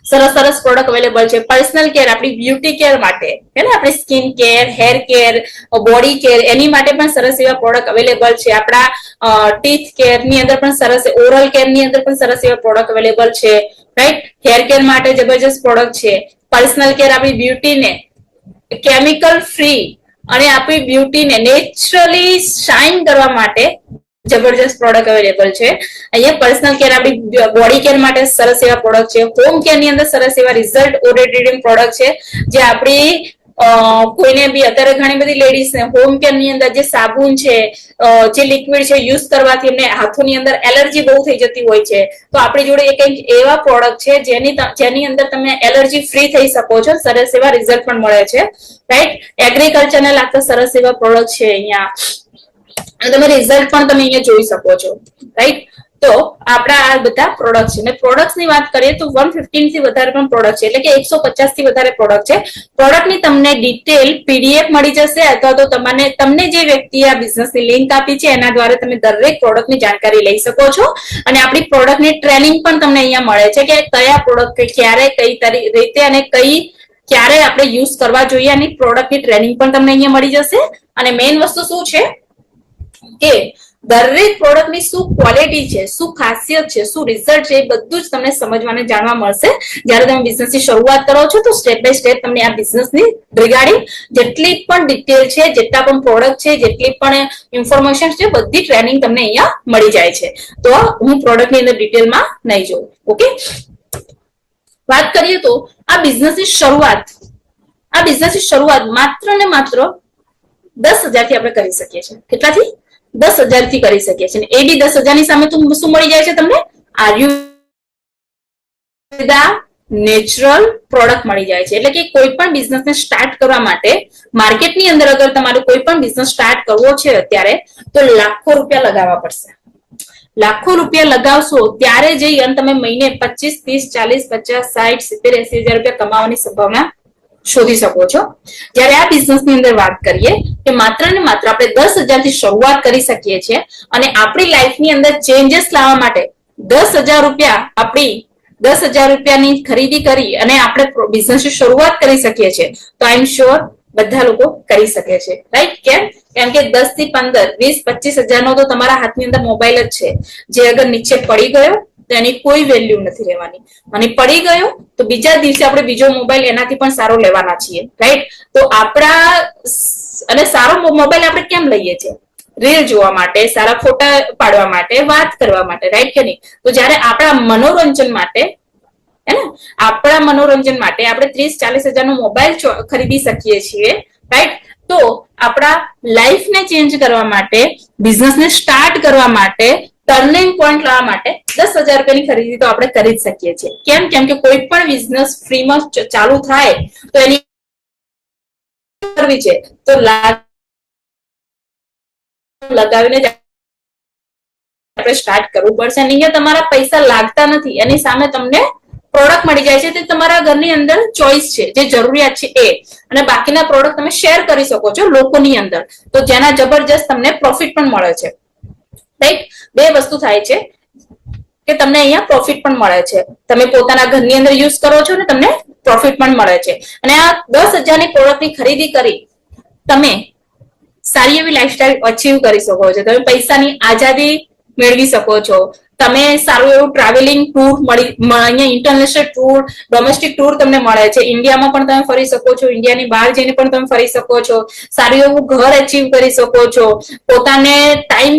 સરસ સરસ પ્રોડક્ટ અવેલેબલ છે. પર્સનલ કેર, આપણી બ્યુટી કેર માટે, હે ને, આપણી skin care, hair care, body care, એની માટે પણ સરસ એવા પ્રોડક્ટ અવેલેબલ છે. આપણા ટીથ કેર ની અંદર પણ સરસ, ઓરલ કેર ની અંદર પણ સરસ એવા પ્રોડક્ટ અવેલેબલ છે. રાઈટ? હેર કેર માટે જબરજસ્ત પ્રોડક્ટ છે. પર્સનલ કેર, આપણી બ્યુટીને કેમિકલ ફ્રી અને આપણી બ્યુટીને નેચરલી શાઇન કરવા માટે જબરજસ્ત પ્રોડક્ટ અવેલેબલ છે. અહીંયા પર્સનલ કેર, આપણી બોડી કેર માટે સરસ એવા પ્રોડક્ટ છે. હોમ કેર ની અંદર સરસ એવા રિઝલ્ટ ઓરિએન્ટેડ પ્રોડક્ટ છે જે આપણી કોઈને બી અત્યારે ઘણી બધી લેડીઝ ને હોમ કેર ની અંદર જે સાબુન છે, જે લિક્વિડ છે યુઝ કરવાથી એમને હાથોની અંદર એલર્જી બહુ થઈ જતી હોય છે. તો આપણી જોડે એક એવા પ્રોડક્ટ છે જેની અંદર તમે એલર્જી ફ્રી થઈ શકો છો. સરસ એવા રિઝલ્ટ પણ મળે છે. રાઈટ? એગ્રીકલ્ચર ને લાગતા સરસ એવા પ્રોડક્ટ છે અહીંયા. અને તમે રિઝલ્ટ પણ તમે અહીંયા જોઈ શકો છો, રાઈટ? તો આપણા આ બધા પ્રોડક્ટ છે. ને પ્રોડક્ટ ની વાત કરીએ તો 115 થી વધારે પણ પ્રોડક્ટ છે, એટલે કે 150 થી વધારે પ્રોડક્ટ છે. પ્રોડક્ટ ની તમને ડિટેલ પીડીએફ મળી જશે, અથવા તો તમને જે વ્યક્તિએ આ બિઝનેસ ની લિંક આપી છે એના દ્વારા તમે દરેક પ્રોડક્ટ ની જાણકારી લઈ શકો છો. અને આપણી પ્રોડક્ટ ની ટ્રેનિંગ પણ તમને અહીંયા મળે છે કે કયા પ્રોડક્ટ ક્યારે કઈ રીતે અને ક્યારે આપણે યુઝ કરવા જોઈએ, અને પ્રોડક્ટની ટ્રેનિંગ પણ તમને અહીંયા મળી જશે. અને મેઇન વસ્તુ શું છે કે દરેક પ્રોડક્ટની શું ક્વોલિટી છે, શું ખાસિયત છે, શું રિઝલ્ટ છે, એ બધું જ તમને સમજવાને જાણવા મળશે જ્યારે તમે બિઝનેસની શરૂઆત કરો છો. તો સ્ટેપ બાય સ્ટેપ તમને આ બિઝનેસની રિગાર્ડિંગ જેટલી પણ ડિટેલ છે, જેટલા પણ પ્રોડક્ટ છે, જેટલી પણ ઇન્ફોર્મેશન છે, બધી ટ્રેનિંગ તમને અહીંયા મળી જાય છે. તો હું પ્રોડક્ટની અંદર ડિટેલમાં નહીં જોઉં. ઓકે, વાત કરીએ તો આ બિઝનેસની શરૂઆત માત્ર ને માત્ર 10,000 થી આપણે કરી શકીએ છીએ. કેટલાથી? 10,000 થી કરી શકીએ છીએ. એ બી 10,000 ની સામે શું મળી જાય છે તમને? આયુર્વેદા નેચરલ પ્રોડક્ટ મળી જાય છે. એટલે કે કોઈ પણ બિઝનેસ ને સ્ટાર્ટ કરવા માટે માર્કેટની અંદર અગર તમારે કોઈ પણ બિઝનેસ સ્ટાર્ટ કરવો છે અત્યારે, તો લાખો રૂપિયા લગાવવા પડશે. લાખો રૂપિયા લગાવશો ત્યારે જઈ અને તમે મહિને 25, 30, 40, 50, 60, 70, 80,000 રૂપિયા કમાવાની સંભાવના શોધી શકો છો. જ્યારે આ બિઝનેસ ની અંદર વાત કરીએ કે માત્ર ને માત્ર આપણે 10,000 થી શરૂઆત કરી શકીએ છીએ, અને આપણી લાઈફ ની અંદર ચેન્જીસ લાવવા માટે 10,000 રૂપિયાની ખરીદી કરી અને આપણે બિઝનેસ ની શરૂઆત કરી શકીએ છીએ. તો આઈ એમ શ્યોર બધા લોકો કરી શકે છે, રાઈટ? કેમ કે 10 થી 15, 20, 25,000 નો તો તમારા હાથની અંદર મોબાઈલ જ છે, જે અગર નીચે પડી ગયો તો એની કોઈ વેલ્યુ નથી રહેવાની, અને પડી ગયો તો બીજા દિવસે આપણે બીજો મોબાઈલ એનાથી પણ સારો લેવાના છીએ, રાઈટ? તો અને સારો મોબાઈલ આપણે કેમ લઈએ છીએ? રીલ જોવા માટે, સારા ફોટા પાડવા માટે, વાત કરવા માટે, રાઈટ કે નહીં? તો જયારે આપણા મનોરંજન માટે આપણે 30-40,000 નો મોબાઈલ ખરીદી શકીએ છીએ, રાઈટ? તો આપણા લાઈફ ને ચેન્જ કરવા માટે, બિઝનેસ ને સ્ટાર્ટ કરવા માટે, ટર્નિંગ પોઈન્ટ લાવવા માટે 10,000 રૂપિયાની ખરીદી તો આપણે કરી જ શકીએ છીએ. કેમ કે કોઈ પણ બિઝનેસ ફ્રીમાં ચાલુ થાય તો એની કરવી છે તો લગાવીને આપણે સ્ટાર્ટ કરવું પડશે. અને અહીંયા તમારા પૈસા લાગતા નથી, એની સામે તમને પ્રોડક્ટ મળી જાય છે. તે તમારા ઘરની અંદર ચોઈસ છે, જે જરૂરિયાત છે એ, અને બાકીના પ્રોડક્ટ તમે શેર કરી શકો છો લોકોની અંદર, તો જેના જબરજસ્ત તમને પ્રોફિટ પણ મળે છે, રાઈટ? બે વસ્તુ થાય છે કે તમને અહીંયા પ્રોફિટ પણ મળે છે. તમે પોતાના ઘરની અંદર યુઝ કરો છો ને તમને પ્રોફિટ પણ મળે છે. અને આ 10,000 ની પ્રોડક્ટની ખરીદી કરી તમે સારી એવી લાઈફસ્ટાઈલ અચીવ કરી શકો છો. તમે પૈસાની આઝાદી મેળવી શકો છો. તમે સારું એવું ટ્રાવેલિંગ ટૂર અહીંયા ઇન્ટરનેશનલ ટૂર, ડોમેસ્ટિક ટૂર તમને મળે છે. ઇન્ડિયામાં પણ તમે ફરી શકો છો, ઇન્ડિયાની બહાર જઈને પણ તમે ફરી શકો છો. સારું એવું ઘર અચીવ કરી શકો છો. પોતાને ટાઈમ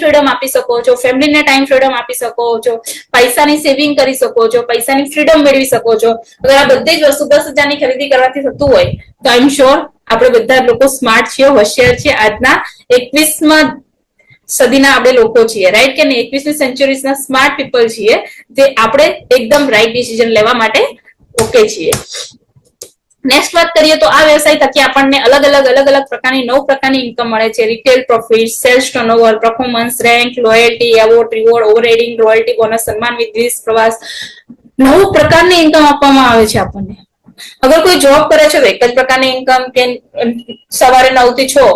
ફ્રીડમ આપી શકો છો, ફેમિલીને ટાઈમ ફ્રીડમ આપી શકો છો, પૈસાની સેવિંગ કરી શકો છો, પૈસાની ફ્રીડમ મેળવી શકો છો. અગર આ બધી જ વસ્તુ 10,000 ની ખરીદી કરવાથી થતું હોય તો આઈ એમ શ્યોર આપણે બધા લોકો સ્માર્ટ છીએ, હોશિયાર છીએ. આજના 21મા સદીના આપણે લોકો છીએ, રાઈટ કે નહીં? 21મી સેન્ચુરીના સ્માર્ટ પીપલ છીએ, જે આપણે એકદમ રાઈટ ડિસિઝન લેવા માટે ઓકે છીએ. નેક્સ્ટ વાત કરીએ તો આ વ્યવસાય થકી આપણને અલગ અલગ પ્રકારની 9 પ્રકારની ઇન્કમ મળે છે. Retail profit, sales turnover, performance, rank, loyalty, award, reward, overheading, royalty, bonus, સન્માન, વિદેશ પ્રવાસ, 9 પ્રકારની ઇન્કમ આપવામાં આવે છે આપણને. અગર કોઈ જોબ કરે છે તો એક જ પ્રકારની ઇન્કમ, કે સવારે 9 થી 6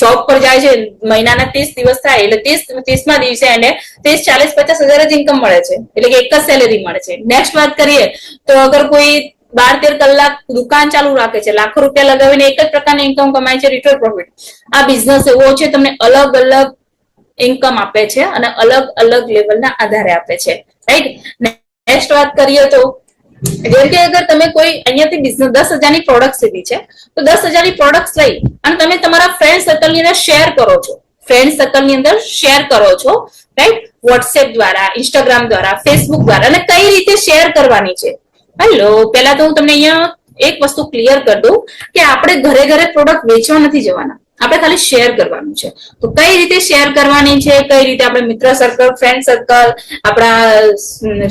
જોબ પર જાય છે, મહિનાના 30 દિવસ થાય એટલે 30મા દિવસે એને 30, 40, 50,000 જ ઇન્કમ મળે છે, એટલે કે એક જ સેલેરી મળે છે. નેક્સ્ટ વાત કરીએ તો અગર કોઈ 12-13 કલાક દુકાન ચાલુ રાખે છે, લાખો રૂપિયા લગાવીને એક જ પ્રકારની ઇન્કમ કમાય છે, રિટેલ પ્રોફિટ. આ બિઝનેસ એવો છે તમને અલગ ઇન્કમ આપે છે અને અલગ લેવલના આધારે આપે છે, રાઈટ? નેક્સ્ટ વાત કરીએ તો જેમ કે અગર તમે કોઈ અહીંયાથી બિઝનેસ 10,000 ની પ્રોડક્ટ લીધી છે, તો 10,000 ની પ્રોડક્ટ લઈ અને તમે તમારા ફ્રેન્ડ સર્કલ ની અંદર શેર કરો છો, રાઈટ? વોટ્સએપ દ્વારા, ઇન્સ્ટાગ્રામ દ્વારા, ફેસબુક દ્વારા. અને કઈ રીતે શેર કરવાની છે? પેલા તો હું તમને અહીંયા એક વસ્તુ ક્લિયર કરી દઉં કે આપણે ઘરે પ્રોડક્ટ વેચવા નથી જવાના, આપણે ખાલી શેર કરવાનું છે. તો કઈ રીતે શેર કરવાની છે, કઈ રીતે આપણે મિત્ર સર્કલ, ફ્રેન્ડ સર્કલ, આપણા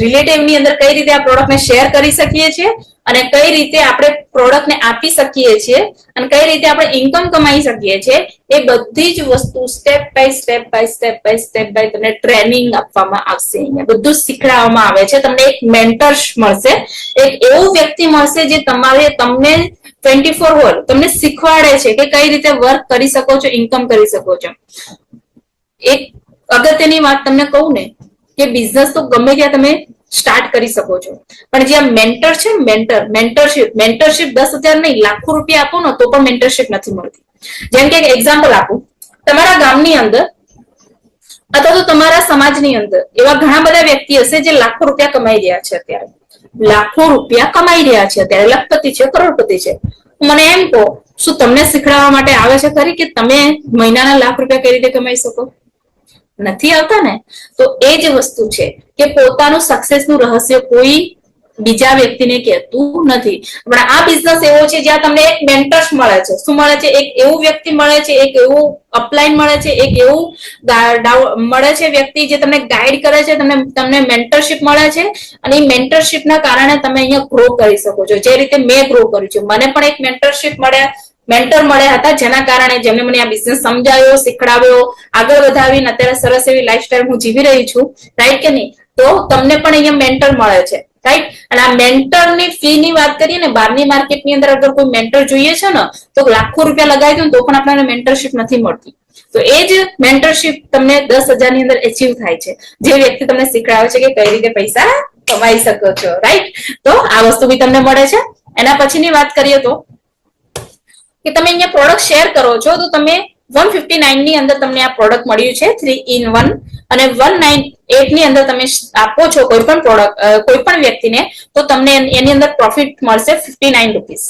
રિલેટિવ ની અંદર કઈ રીતે આ પ્રોડક્ટને શેર કરી શકીએ છીએ, અને કઈ રીતે આપણે પ્રોડક્ટને આપી શકીએ છીએ અને કઈ રીતે આપણે ઇન્કમ કમાઈ શકીએ છીએ, એ બધી જ વસ્તુ સ્ટેપ બાય સ્ટેપ તમને ટ્રેનિંગ આપવામાં આવશે. અહીંયા બધું શીખડાવવામાં આવે છે. તમને એક મેન્ટર મળશે, એક એવું વ્યક્તિ મળશે જે તમને 24 તમને શીખવાડે છે કે કઈ રીતે વર્ક કરી શકો છો, ઇન્કમ કરી શકો છો. એક અગત્યની વાત તમને કહું ને કે બિઝનેસ તો ગમે ત્યાં તમે સ્ટાર્ટ કરી શકો છો, પણ જે આ મેન્ટર છે મેન્ટરશિપ 10,000 નહીં, લાખો રૂપિયા આપો ને તો પણ મેન્ટરશિપ નથી મળતી. જેમ કે એક્ઝામ્પલ આપું, તમારા ગામની અંદર અથવા તો તમારા સમાજની અંદર એવા ઘણા બધા વ્યક્તિ હશે જે લાખો રૂપિયા કમાઈ રહ્યા છે. અત્યારે લાખો રૂપિયા કમાઈ રહ્યા છે, અત્યારે લખપતિ છે, કરોડપતિ છે. મને એમ કહો, શું તમને શીખડાવવા માટે આવે છે ખરી કે તમે મહિનાના લાખ રૂપિયા કઈ રીતે કમાઈ શકો? નથી આવતા ને. તો એ જ વસ્તુ છે કે પોતાનું સક્સેસ નું રહસ્ય કોઈ બીજા વ્યક્તિને કહેતું નથી. પણ આ બિઝનેસ એવો છે જ્યાં તમને એક મેન્ટર્સ મળે છે. શું મળે છે? એક એવું વ્યક્તિ મળે છે, એક એવું અપલાઈન મળે છે, એક એવું મળે છે વ્યક્તિ જે તમને ગાઈડ કરે છે, તમને મેન્ટરશિપ મળે છે. અને એ મેન્ટરશિપ ના કારણે તમે અહીંયા ગ્રો કરી શકો છો, જે રીતે મેં ગ્રો કર્યું છે. મને પણ એક મેન્ટર મળ્યા હતા, જેના કારણે જેમને મને આ બિઝનેસ સમજાવ્યો, શીખડાવ્યો, આગળ વધાવીને અત્યારે સરસ એવી લાઈફસ્ટાઈલ હું જીવી રહી છું. રાઈટ કે નહીં? તો તમને પણ અહીંયા મેન્ટર મળે છે. રાઈટ. અને આ મેન્ટર ની ફી ની વાત કરીએ ને, બહારની માર્કેટની અંદર અગર કોઈ મેન્ટર જોઈએ છે ને તો લાખો રૂપિયા લગાવી દો તો પણ આપણને મેન્ટરશિપ નથી મળતી. તો એ જ મેન્ટરશિપ તમને 10,000 ની અંદર એચીવ થાય છે, જે વ્યક્તિ તમને શીખડાવે છે કે કઈ રીતે પૈસા કમાઈ શકો છો. રાઈટ. તો આ વસ્તુ બી તમને મળે છે. એના પછીની વાત કરીએ તો કે તમે અહીંયા પ્રોડક્ટ શેર કરો છો તો તમે 159 ની અંદર તમને આ પ્રોડક્ટ મળ્યું છે 3-in-1, અને 198 ની અંદર તમે આપો છો કોઈ પણ પ્રોડક્ટ કોઈ પણ વ્યક્તિને તો તમને એની અંદર પ્રોફિટ મળશે 59 રૂપીસ.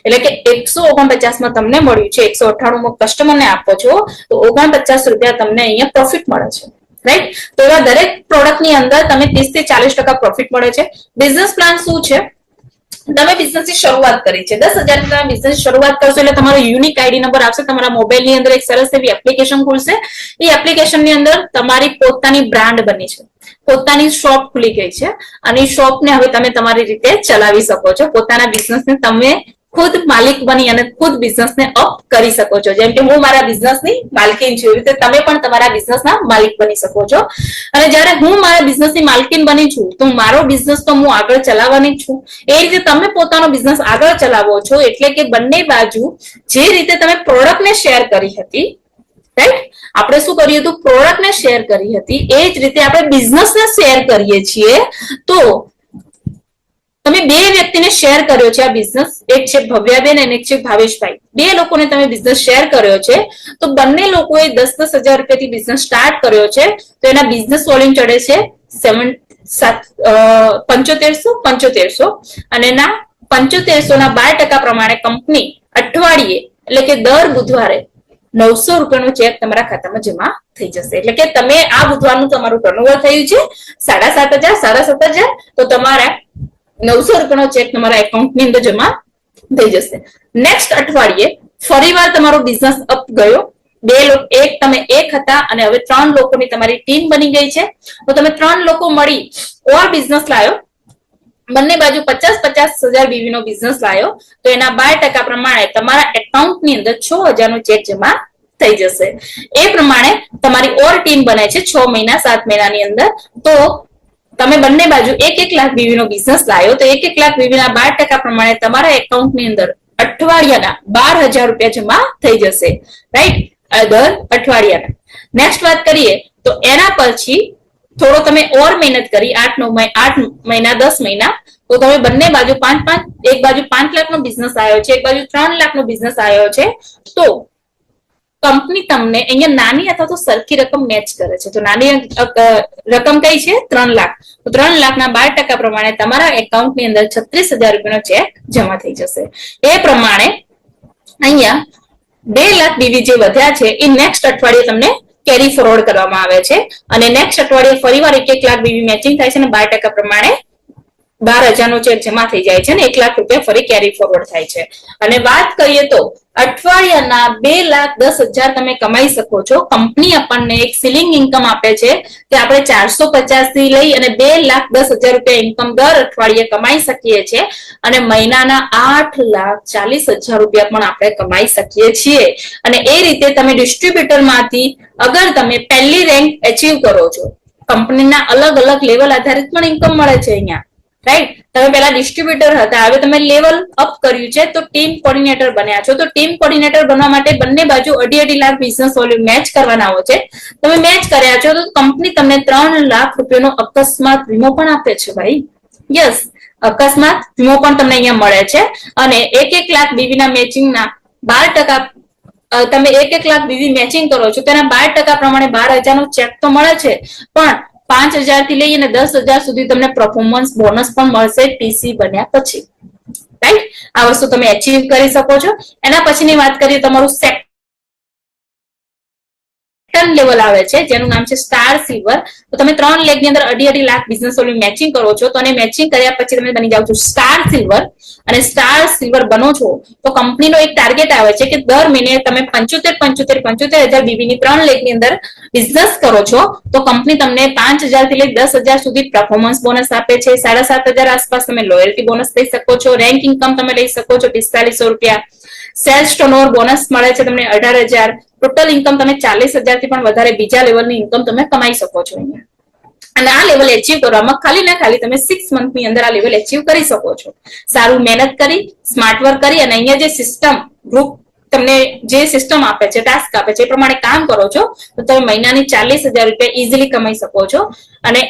એટલે કે 149 માં તમને મળ્યું છે, 198 માં કસ્ટમરને આપો છો તો 49 રૂપિયા તમને અહીંયા પ્રોફિટ મળે છે. રાઈટ. તો એવા દરેક પ્રોડક્ટ ની અંદર તમે 30 થી 40% પ્રોફિટ મળે છે. બિઝનેસ પ્લાન શું છે? તમે બિઝનેસ ની શરૂઆત કરી છે, 10,000 ની તમે બિઝનેસ શરૂઆત કરશો એટલે તમારો યુનિક આઈડી નંબર આવશે. તમારા મોબાઈલ ની અંદર એક સરસ એવી એપ્લિકેશન ખુલશે. એ એપ્લિકેશન ની અંદર તમારી પોતાની બ્રાન્ડ બની છે, પોતાની શોપ ખુલી ગઈ છે, અને એ શોપ ને હવે તમે તમારી રીતે ચલાવી શકો છો. પોતાના બિઝનેસ ને તમે ખુદ માલિક બની અને ખુદ બિઝનેસ ને અપ કરી શકો છો. જેમ કે હું મારા બિઝનેસ ની માલકીન છું, એવી રીતે તમે પણ તમારા બિઝનેસ ના માલિક બની શકો છો. અને જ્યારે હું મારા બિઝનેસ ની માલકીન બની છું તો મારો બિઝનેસ તો હું આગળ ચલાવવાની જ છું. એ રીતે તમે પોતાનો બિઝનેસ આગળ ચલાવો છો. એટલે કે બંને બાજુ જે રીતે તમે પ્રોડક્ટ ને શેર કરી હતી, રાઈટ, આપણે શું કર્યું હતું? પ્રોડક્ટ ને શેર કરી હતી. એ જ રીતે આપણે બિઝનેસ ને શેર કરીએ છીએ. તો તમે બે વ્યક્તિને શેર કર્યો છે આ બિઝનેસ, એક છે ભવ્યાબેન અને એક છે ભાવેશભાઈ. બે લોકોને તમે બિઝનેસ શેર કર્યો છે. તો બંને લોકોએ 10,000 રૂપિયાથી બિઝનેસ સ્ટાર્ટ કર્યો છે. તો એના બિઝનેસ વોલ્યુમ ચડે છે 7500, અને એના 7500 ના 12% પ્રમાણે કંપની અઠવાડિયે એટલે કે દર બુધવારે 900 રૂપિયાનો ચેક તમારા ખાતામાં જમા થઈ જશે. એટલે કે તમે આ બુધવારનું તમારું ટર્નઓવર થયું છે 7,500, તો તમારા 900 રૂપિયાનો ચેક તમારા એકાઉન્ટ ની અંદર જમા થઈ જશે. નેક્સ્ટ અઠવાડિયે ફરીવાર તમારો બિઝનેસ અપ ગયો. તમે એક હતા અને હવે 3 લોકોની તમારી ટીમ બની ગઈ છે. તો તમે 3 લોકો મળી ઓર બિઝનેસ લાયો, બંને બાજુ 50,000 બીવી નો બિઝનેસ લાયો. તો એના 12% પ્રમાણે તમારા એકાઉન્ટ ની અંદર 6,000 નો ચેક જમા થઈ જશે. એ પ્રમાણે તમારી ઓર ટીમ બને છે 6 મહિના 7 મહિનાની અંદર. તો તમે બંને બાજુ 1 લાખ બીવી નો બિઝનેસ લાયો તો 1 લાખ બીવી ના 12% પ્રમાણે તમારા એકાઉન્ટ ની અંદર અઠવાડિયાના 12,000 રૂપિયા જમા થઈ જશે. રાઈટ. દર અઠવાડિયાના. નેક્સ્ટ વાત કરીએ તો એના પછી થોડો તમે ઓર મહેનત કરી 8 મહિના 10 મહિના, તો તમે બંને બાજુ 5-5, એક બાજુ 5 લાખ નો બિઝનેસ આવ્યો છે, એક બાજુ 3 લાખ નો બિઝનેસ આવ્યો છે. તો કંપની તમને અહીંયા નાની અથવા તો સરખી રકમ મેચ કરે છે. તો નાની રકમ કઈ છે? 3 લાખ. તો 3 લાખના 12% પ્રમાણે તમારા એકાઉન્ટ ની અંદર 36,000 રૂપિયાનો ચેક જમા થઈ જશે. એ પ્રમાણે અહીંયા 2 લાખ બીવી જે વધ્યા છે એ નેક્સ્ટ અઠવાડિયે તમને કેરી ફોરવર્ડ કરવામાં આવે છે. અને નેક્સ્ટ અઠવાડિયે ફરીવાર 1 લાખ બીવી મેચિંગ થાય છે અને 12% પ્રમાણે 12,000 નો ચેક જમા થઈ જાય છે અને 1 લાખ રૂપિયા ફરી કેરી ફોરવર્ડ થાય છે. અને વાત કરીએ તો અઠવાડિયાના 2,10,000 તમે કમાઈ શકો છો. કંપની આપણને એક સીલિંગ ઇન્કમ આપે છે કે આપણે 450 થી લઈ અને 2,10,000 રૂપિયા ઇન્કમ દર અઠવાડિયે કમાઈ શકીએ છીએ અને મહિનાના 8,40,000 રૂપિયા પણ આપણે કમાઈ શકીએ છીએ. અને એ રીતે તમે ડિસ્ટ્રીબ્યુટર માંથી અગર તમે પહેલી રેન્ક અચીવ કરો છો, કંપનીના અલગ અલગ લેવલ આધારિત પણ ઇન્કમ મળે છે અહીંયા, રાઈટ. તમે પેલા ડિસ્ટ્રીબ્યુટર હતા, હવે તમે લેવલ અપ કર્યું છે તો ટીમ કોર્ડિનેટર બન્યા છો. તો ટીમ કોર્ડિનેટર બનવા માટે બંને બાજુ 2.5 લાખ બિઝનેસ વોલ્યુમ મેચ કરવાના હોય છે. તમે મેચ કર્યા છો તો કંપની તમને 3 લાખ રૂપિયાનો અકસ્માત વીમો પણ આપે છે ભાઈ. યસ, અકસ્માત વીમો પણ તમને અહીંયા મળે છે. અને 1 લાખ બીવીના મેચિંગના 12% તમે 1 લાખ બીવી મેચિંગ કરો છો તેના 12% પ્રમાણે 12,000 નો ચેક તો મળે છે, પણ 5,000 થી લઈ અને 10,000 સુધી તમને પરફોર્મન્સ બોનસ પણ મળશે ટીસી બન્યા પછી, રાઈટ. આ વસ્તુ તમે અચીવ કરી શકો છો. એના પછીની વાત કરીએ, તમારું લેવલ આવે છે જેનું નામ છે સ્ટાર સિલ્વર. તો તમે 3 લેખ ની અંદર 2.5 લાખ બિઝનેસ વોલ્યુમ મેચિંગ કરો છો. તો મેચિંગ કર્યા પછી તમે બની જાવ છો સ્ટાર સિલ્વર. અને સ્ટાર સિલ્વર બનો છો તો કંપનીનો એક ટાર્ગેટ આવે છે કે દર મહિને તમે 75,000 બીબીની 3 લેખ ની અંદર બિઝનેસ કરો છો તો કંપની તમને 5,000 થી લઈ 10,000 સુધી પરફોર્મન્સ બોનસ આપે છે. 7,500 આસપાસ તમે લોયલ્ટી બોનસ લઈ શકો છો. રેન્ક ઇન્કમ તમે લઈ શકો છો 4500 રૂપિયા. સેલ્સ ટર્નઓવર બોનસ મળે છે તમને 18,000. ટોટલ ઇન્કમ તમે 40,000 થી પણ વધારે બીજા લેવલની ઇન્કમ તમે કમાઈ શકો છો અહીંયા. અને આ લેવલ અચીવ કરવામાં ખાલી ને ખાલી તમે 6 મંથની અંદર આ લેવલ અચીવ કરી શકો છો. સારું મહેનત કરી, સ્માર્ટ વર્ક કરી અને અહીંયા જે સિસ્ટમ ગ્રુપ તમને જે સિસ્ટમ આપે છે, ટાસ્ક આપે છે, એ પ્રમાણે કામ કરો છો તો તમે મહિનાની 40,000 રૂપિયા ઇઝીલી કમાઈ શકો છો. અને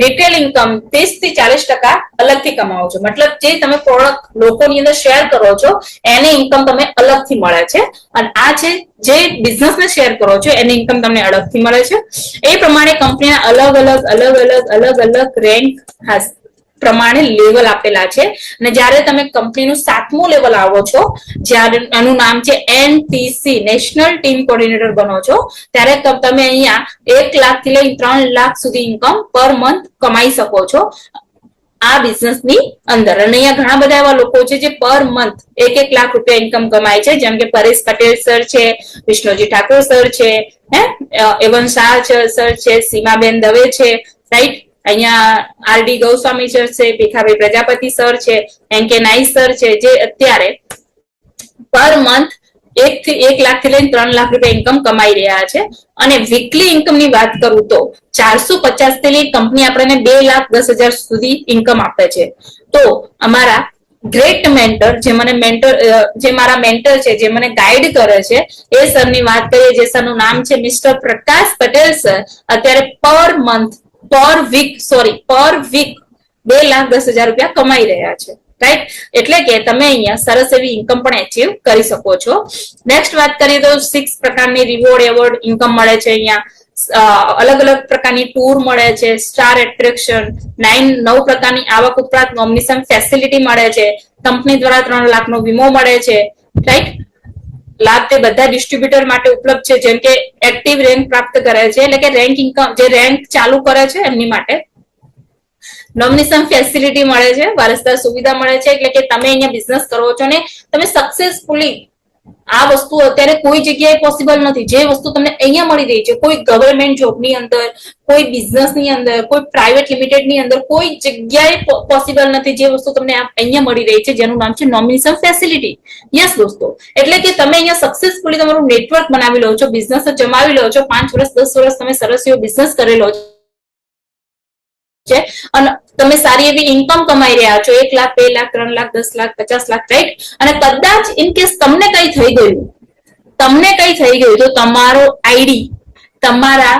રિટેલ ઇન્કમ 30 થી 40% અલગથી કમાવો છો. મતલબ જે તમે પ્રોડક્ટ લોકોની અંદર શેર કરો છો એની ઇન્કમ તમે અલગથી મળે છે. અને આ છે જે બિઝનેસને શેર કરો છો એની ઇન્કમ તમને અલગથી મળે છે. એ પ્રમાણે કંપનીના અલગ અલગ રેન્ક પ્રમાણે લેવલ આપેલા છે. અને જ્યારે તમે કંપનીનું 7મું લેવલ આવો છો, જ્યારે એનું નામ છે એનટીસી, નેશનલ ટીમ કોર્ડિનેટર બનો છો, ત્યારે તમે અહીંયા 1 લાખ થી લઈ 3 લાખ સુધી ઇન્કમ પર મંથ કમાઈ શકો છો આ બિઝનેસ ની અંદર. અને અહીંયા ઘણા બધા એવા લોકો છે જે પર મંથ 1 લાખ રૂપિયા ઇન્કમ કમાય છે, જેમ કે પરેશ પટેલ સર છે, વિષ્ણુજી ઠાકોર સર છે, એવન શાહ સર છે, સીમાબેન દવે છે, રાઈટ. અહીંયા આરડી ગૌસ્વામી સર છે, ભીખાભાઈ પ્રજાપતિ સર છે, એનકે નાઈક સર છે, જે અત્યારે પર મંથ 1 લાખ થી લઈને 3 લાખ રૂપિયા ઇન્કમ કમાઈ રહ્યા છે. અને વીકલી ઇન્કમ ની વાત કરું તો 450 થી લઈ કંપની આપણને 2,10,000 સુધી ઇન્કમ આપે છે. તો અમારા ગ્રેટ મેન્ટર જે મારા મેન્ટર છે, જે મને ગાઈડ કરે છે, એ સરની વાત કરીએ, જે સરનું નામ છે મિસ્ટર પ્રકાશ પટેલ સર, અત્યારે પર વીક 2,10,000 રૂપિયા કમાઈ રહ્યા છે, રાઈટ. એટલે કે તમે અહીંયા સરસ એવી ઇન્કમ પણ અચીવ કરી શકો છો. નેક્સ્ટ વાત કરીએ તો 6 પ્રકારની રિવોર્ડ એવોર્ડ ઇન્કમ મળે છે અહીંયા. અલગ અલગ પ્રકારની ટૂર મળે છે, સ્ટાર એટ્રેક્શન, 9 પ્રકારની આવક ઉપરાંત નોમિનેશન ફેસિલિટી મળે છે, કંપની દ્વારા 3 લાખનો વીમો મળે છે, રાઈટ. લાભ તે બધા ડિસ્ટ્રીબ્યુટર માટે ઉપલબ્ધ છે, જેમ કે એક્ટિવ રેન્ક પ્રાપ્ત કરે છે, એટલે કે રેન્ક ઇન્કમ જે રેન્ક ચાલુ કરે છે એમની માટે નોમિનેશન ફેસિલિટી મળે છે, વારસદાર સુવિધા મળે છે. એટલે કે તમે અહીંયા બિઝનેસ કરો છો ને તમે સક્સેસફુલી, આ વસ્તુ અત્યારે કોઈ જગ્યાએ પોસિબલ નથી. જે વસ્તુ તમને અહીંયા મળી રહી છે, કોઈ ગવર્મેન્ટ જોબની અંદર, કોઈ બિઝનેસની અંદર, કોઈ પ્રાઇવેટ લિમિટેડ ની અંદર કોઈ જગ્યાએ પોસિબલ નથી જે વસ્તુ તમને અહીંયા મળી રહી છે, જેનું નામ છે નોમિનેશન ફેસિલિટી. યસ દોસ્તો, એટલે કે તમે અહીંયા સક્સેસફુલી તમારું નેટવર્ક બનાવી લો છો, બિઝનેસ જમાવી લો છો, 5 વર્ષ 10 વર્ષ તમે સરસ એવો બિઝનેસ કરેલો છે અને તમે સારી એવી ઇન્કમ કમાઈ રહ્યા છો, 1 લાખ 2 લાખ 3 લાખ 10 લાખ 50 લાખ, રાઈટ. અને કદાચ ઇન કેસ તમને કઈ થઈ ગયું તો તમારો આઈડી, તમારા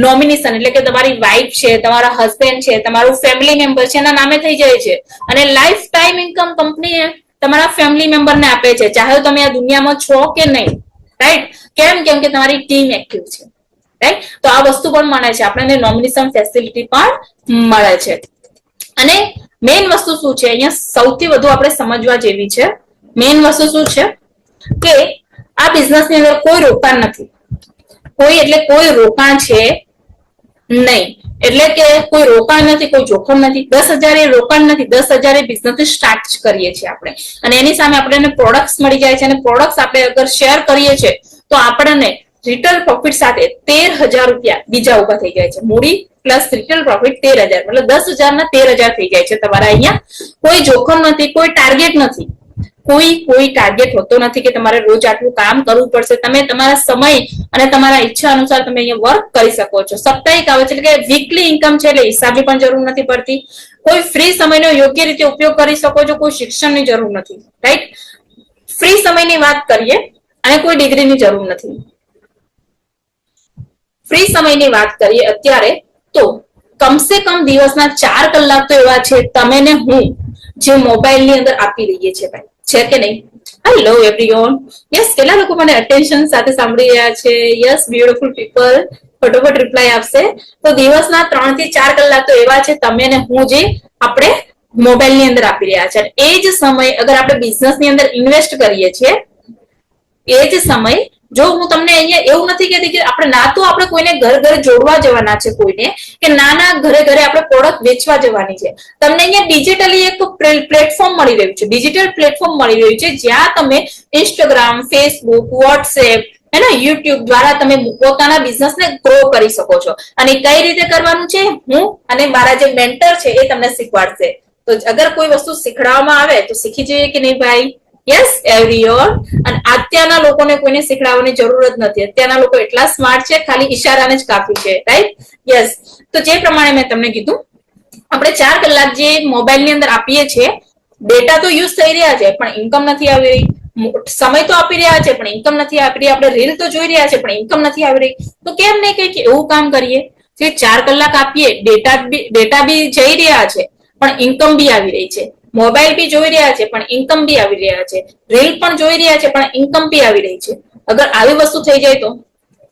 નોમિનેશન એટલે કે તમારી વાઇફ છે, તમારા હસબન્ડ છે, તમારું ફેમિલી મેમ્બર છે, એના નામે થઈ જાય છે. અને લાઈફ ટાઈમ ઇન્કમ કંપની તમારા ફેમિલી મેમ્બરને આપે છે, ચાહે તમે આ દુનિયામાં છો કે નહીં, રાઈટ. કેમ કે તમારી ટીમ એક્ટિવ છે, રાઈટ. તો આ વસ્તુ પણ મળે છે, આપણને નોમિનેશન ફેસિલિટી પણ મળે છે. અને મેઇન વસ્તુ શું છે અહીંયા સૌથી વધુ આપણે સમજવા જેવી છે, મેઇન વસ્તુ શું છે કે આ બિઝનેસ ની અંદર કોઈ રોકાણ નથી, કોઈ રોકાણ છે નહીં. એટલે કે કોઈ રોકાણ નથી, કોઈ જોખમ નથી. 10,000 એ રોકાણ નથી, 10,000 એ બિઝનેસ સ્ટાર્ટ કરીએ છીએ આપણે, અને એની સામે આપણને પ્રોડક્ટ્સ મળી જાય છે, અને પ્રોડક્ટ્સ આપણે અગર શેર કરીએ છીએ તો આપણને રિટેલ પ્રોફિટ સાથે 13,000 રૂપિયા બીજા ઉભા થઈ જાય છે. મૂડી પ્લસ રિટેલ પ્રોફિટ 13,000, મતલબ 10,000 ના 13,000 થઈ જાય છે તમારા અહીંયા. કોઈ જોખમ નથી, કોઈ ટાર્ગેટ નથી, કોઈ ટાર્ગેટ હોતો નથી કે તમારે રોજ આટલું કામ કરવું પડશે. તમે તમારા સમય અને તમારા ઈચ્છા અનુસાર તમે અહીંયા વર્ક કરી શકો છો. સાપ્તાહિક આવે છે એટલે કે વીકલી ઇન્કમ છે, એટલે હિસાબની પણ જરૂર નથી પડતી. કોઈ ફ્રી સમયનો યોગ્ય રીતે ઉપયોગ કરી શકો છો, કોઈ શિક્ષણની જરૂર નથી. રાઈટ, ફ્રી સમયની વાત કરીએ અને કોઈ ડિગ્રીની જરૂર નથી. ફ્રી સમયની વાત કરીએ અત્યારે તો કમસે કમ દિવસના 4 કલાક તો એવા છે તમે ને હું જે મોબાઈલની અંદર આપી રહીએ છીએ ભાઈ, છે કે નહીં? હેલો એવરીવન, યસ, કેટલા લોકો મને અટેન્શન સાથે સાંભળી રહ્યા છે? યસ, બ્યુટીફુલ પીપલ, ફટોફટ રિપ્લાય આપશે. તો દિવસના 3 થી 4 કલાક તો એવા છે તમે ને હું જે આપણે મોબાઈલ ની અંદર આપી રહ્યા છે. એ જ સમય અગર આપણે બિઝનેસ ની અંદર ઇન્વેસ્ટ કરીએ છીએ, એ જ સમય જો હું તમને અહીંયા એવું નથી કહેતી કે આપણે ના તો આપણે કોઈને ઘર ઘરે જોડવા જવાના છે, કોઈને કે ના ઘરે ઘરે આપણે પ્રોડક્ટ વેચવા જવાની છે. તમને અહીંયા ડિજિટલી એક પ્લેટફોર્મ મળી રહ્યું છે, ડિજિટલ પ્લેટફોર્મ મળી રહ્યું છે, જ્યાં તમે ઇન્સ્ટાગ્રામ, ફેસબુક, વોટ્સએપ, યુટ્યુબ દ્વારા તમે પોતાના બિઝનેસ ને ગ્રો કરી શકો છો. અને કઈ રીતે કરવાનું છે હું અને મારા જે મેન્ટર છે એ તમને શીખવાડશે. તો અગર કોઈ વસ્તુ શીખડાવવામાં આવે તો શીખી જઈએ કે નહીં ભાઈ? Yes everyone. અને અત્યારના લોકોને કોઈને શીખડાવવાની જરૂર જ નથી. અત્યારના લોકો એટલા સ્માર્ટ છે, ખાલી ઈશારાને જ કાફી છે. Right, yes. તો જે પ્રમાણે મેં તમને કીધું, આપણે 4 કલાક જે મોબાઈલ ની અંદર આપીએ છીએ, ડેટા તો યુઝ થઈ રહ્યા છે પણ ઇન્કમ નથી આવી રહી. સમય તો આપી રહ્યા છે પણ ઇન્કમ નથી આપી રહી. આપણે રીલ તો જોઈ રહ્યા છે પણ ઇન્કમ નથી આવી રહી. તો કેમ નહીં કંઈક એવું કામ કરીએ જે 4 કલાક આપીએ, ડેટા બી જઈ રહ્યા છે પણ ઇન્કમ બી આવી રહી છે, મોબાઈલ બી જોઈ રહ્યા છે પણ ઇન્કમ બી આવી રહ્યા છે, રીલ પણ જોઈ રહ્યા છે પણ ઇન્કમ બી આવી રહી છે. અગર આવી વસ્તુ થઈ જાય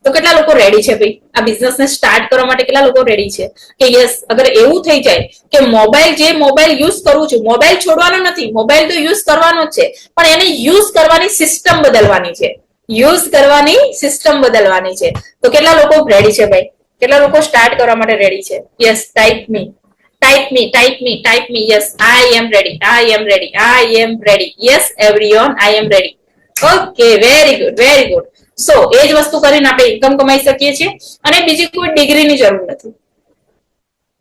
તો કેટલા લોકો રેડી છે ભાઈ આ બિઝનેસ ને સ્ટાર્ટ કરવા માટે? કેટલા લોકો રેડી છે કે યસ, અગર એવું થઈ જાય કે મોબાઈલ યુઝ કરવું છે, મોબાઈલ છોડવાનો નથી, મોબાઈલ તો યુઝ કરવાનો જ છે, પણ એને યુઝ કરવાની સિસ્ટમ બદલવાની છે, યુઝ કરવાની સિસ્ટમ બદલવાની છે. તો કેટલા લોકો રેડી છે ભાઈ? કેટલા લોકો સ્ટાર્ટ કરવા માટે રેડી છે? Yes, type me. Yes, I am ready. Yes, everyone, I am ready. Okay, very good. So, એ જ વસ્તુ કરીને આપણે ઇન્કમ કમાઈ શકીએ છીએ અને બીજી કોઈ ડિગ્રીની જરૂર નથી.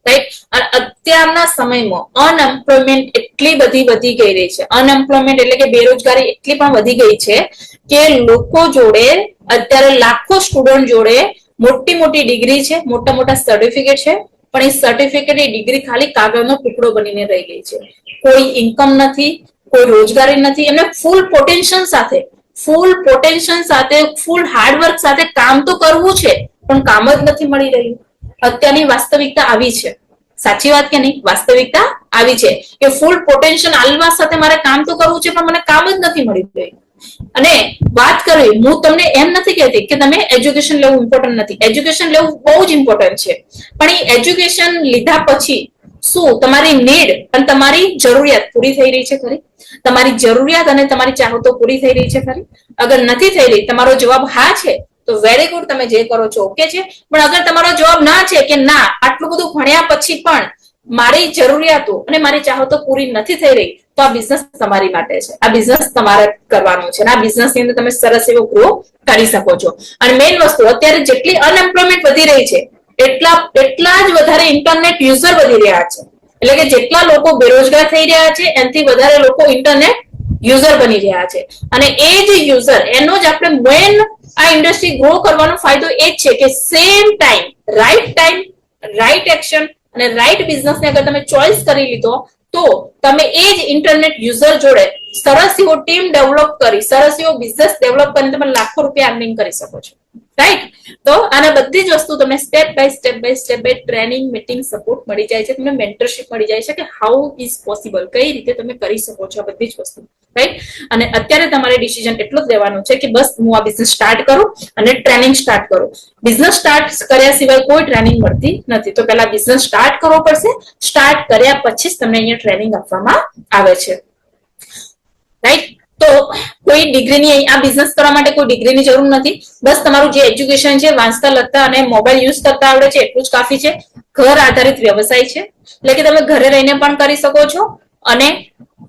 રાઈટ, અને અત્યારના સમયમાં અનએમ્પ્લોયમેન્ટ એટલી બધી વધી ગઈ રહી છે. અનએમ્પ્લોયમેન્ટ એટલે કે બેરોજગારી એટલી પણ વધી ગઈ છે કે લોકો જોડે અત્યારે લાખો સ્ટુડન્ટ જોડે મોટી ડિગ્રી છે, મોટા સર્ટિફિકેટ છે, પણ એ સર્ટિફિકેટ એ ડિગ્રી ખાલી કાગળનો ટુકડો બનીને રહી ગઈ છે. કોઈ ઇન્કમ નથી, કોઈ રોજગારી નથી. એમને ફૂલ પોટેન્શિયલ સાથે ફૂલ હાર્ડવર્ક સાથે કામ તો કરવું છે પણ કામ જ નથી મળી રહ્યું. અત્યારની વાસ્તવિકતા આવી છે, સાચી વાત કે નહીં? વાસ્તવિકતા આવી છે કે ફૂલ પોટેન્શિયલ આલવા સાથે મારે કામ તો કરવું છે પણ મને કામ જ નથી મળી રહ્યું. અને વાત કરવી, હું તમને એમ નથી કહેતી કે તમે એજ્યુકેશન લેવું ઇમ્પોર્ટન્ટ નથી, એજ્યુકેશન લેવું બહુ જ ઇમ્પોર્ટન્ટ છે, પણ એ એજ્યુકેશન લીધા પછી શું તમારી નીડ અને તમારી જરૂરિયાત પૂરી થઈ રહી છે ખરી? તમારી જરૂરિયાત અને તમારી ચાહતો પૂરી થઈ રહી છે ખરી? અગર નથી થઈ રહી, તમારો જવાબ હા છે તો વેરી ગુડ, તમે જે કરો છો ઓકે છે. પણ અગર તમારો જવાબ ના છે કે ના, આટલું બધું ભણ્યા પછી પણ મારી જરૂરિયાતો અને મારી ચાહતો પૂરી નથી થઈ રહી, તો આ બિઝનેસ તમારી માટે છે, આ બિઝનેસ તમારે કરવાનો છે, અને આ બિઝનેસ ની અંદર તમે સરસ એવો ગ્રો કરી શકો છો. અને મેઇન વસ્તુ, અત્યારે જેટલી અનએમ્પ્લોયમેન્ટ વધી રહી છે એટલા જ વધારે ઇન્ટરનેટ યુઝર વધી રહ્યા છે. એટલે કે જેટલા લોકો બેરોજગાર થઈ રહ્યા છે એનાથી વધારે લોકો ઇન્ટરનેટ યુઝર બની રહ્યા છે. અને એ જ યુઝર, એનો જ આપણે મેઇન આ ઇન્ડસ્ટ્રી ગ્રો કરવાનો ફાયદો એ જ છે કે સેમ ટાઈમ, રાઈટ એક્શન અને રાઈટ બિઝનેસ ને અગર તમે ચોઇસ કરી લીધો તો તમે એ જ ઇન્ટરનેટ યુઝર જોડે સરસ એવો ટીમ ડેવલપ કરી, સરસ એવો બિઝનેસ ડેવલપ કરીને તમે લાખો રૂપિયા અર્નિંગ કરી શકો છો. રાઈટ, તો આના બધી જ વસ્તુ તમને step by step training, meeting, support મળી જાય છે, તમને મેન્ટરશિપ મળી જાય છે કે હાઉ ઇઝ પોસિબલ, કઈ રીતે તમે કરી શકો છો આ બધી જ વસ્તુ. રાઈટ, અને અત્યારે તમારે ડિસિઝન એટલું જ લેવાનું છે કે બસ હું આ બિઝનેસ સ્ટાર્ટ કરું અને ટ્રેનિંગ સ્ટાર્ટ કરું. બિઝનેસ સ્ટાર્ટ કર્યા સિવાય કોઈ ટ્રેનિંગ મળતી નથી, તો પહેલા બિઝનેસ સ્ટાર્ટ કરવો પડશે. સ્ટાર્ટ કર્યા પછી જ તમને અહીંયા ટ્રેનિંગ આપવામાં આવે છે. રાઈટ, તો કોઈ ડિગ્રીની, આ બિઝનેસ કરવા માટે કોઈ ડિગ્રીની જરૂર નથી. બસ તમારું જે એજ્યુકેશન છે, વાંચતા લખતા અને મોબાઈલ યુઝ કરતા આવડે છે એટલું જ કાફી છે. ઘર આધારિત વ્યવસાય છે, એટલે કે તમે ઘરે રહીને પણ કરી શકો છો અને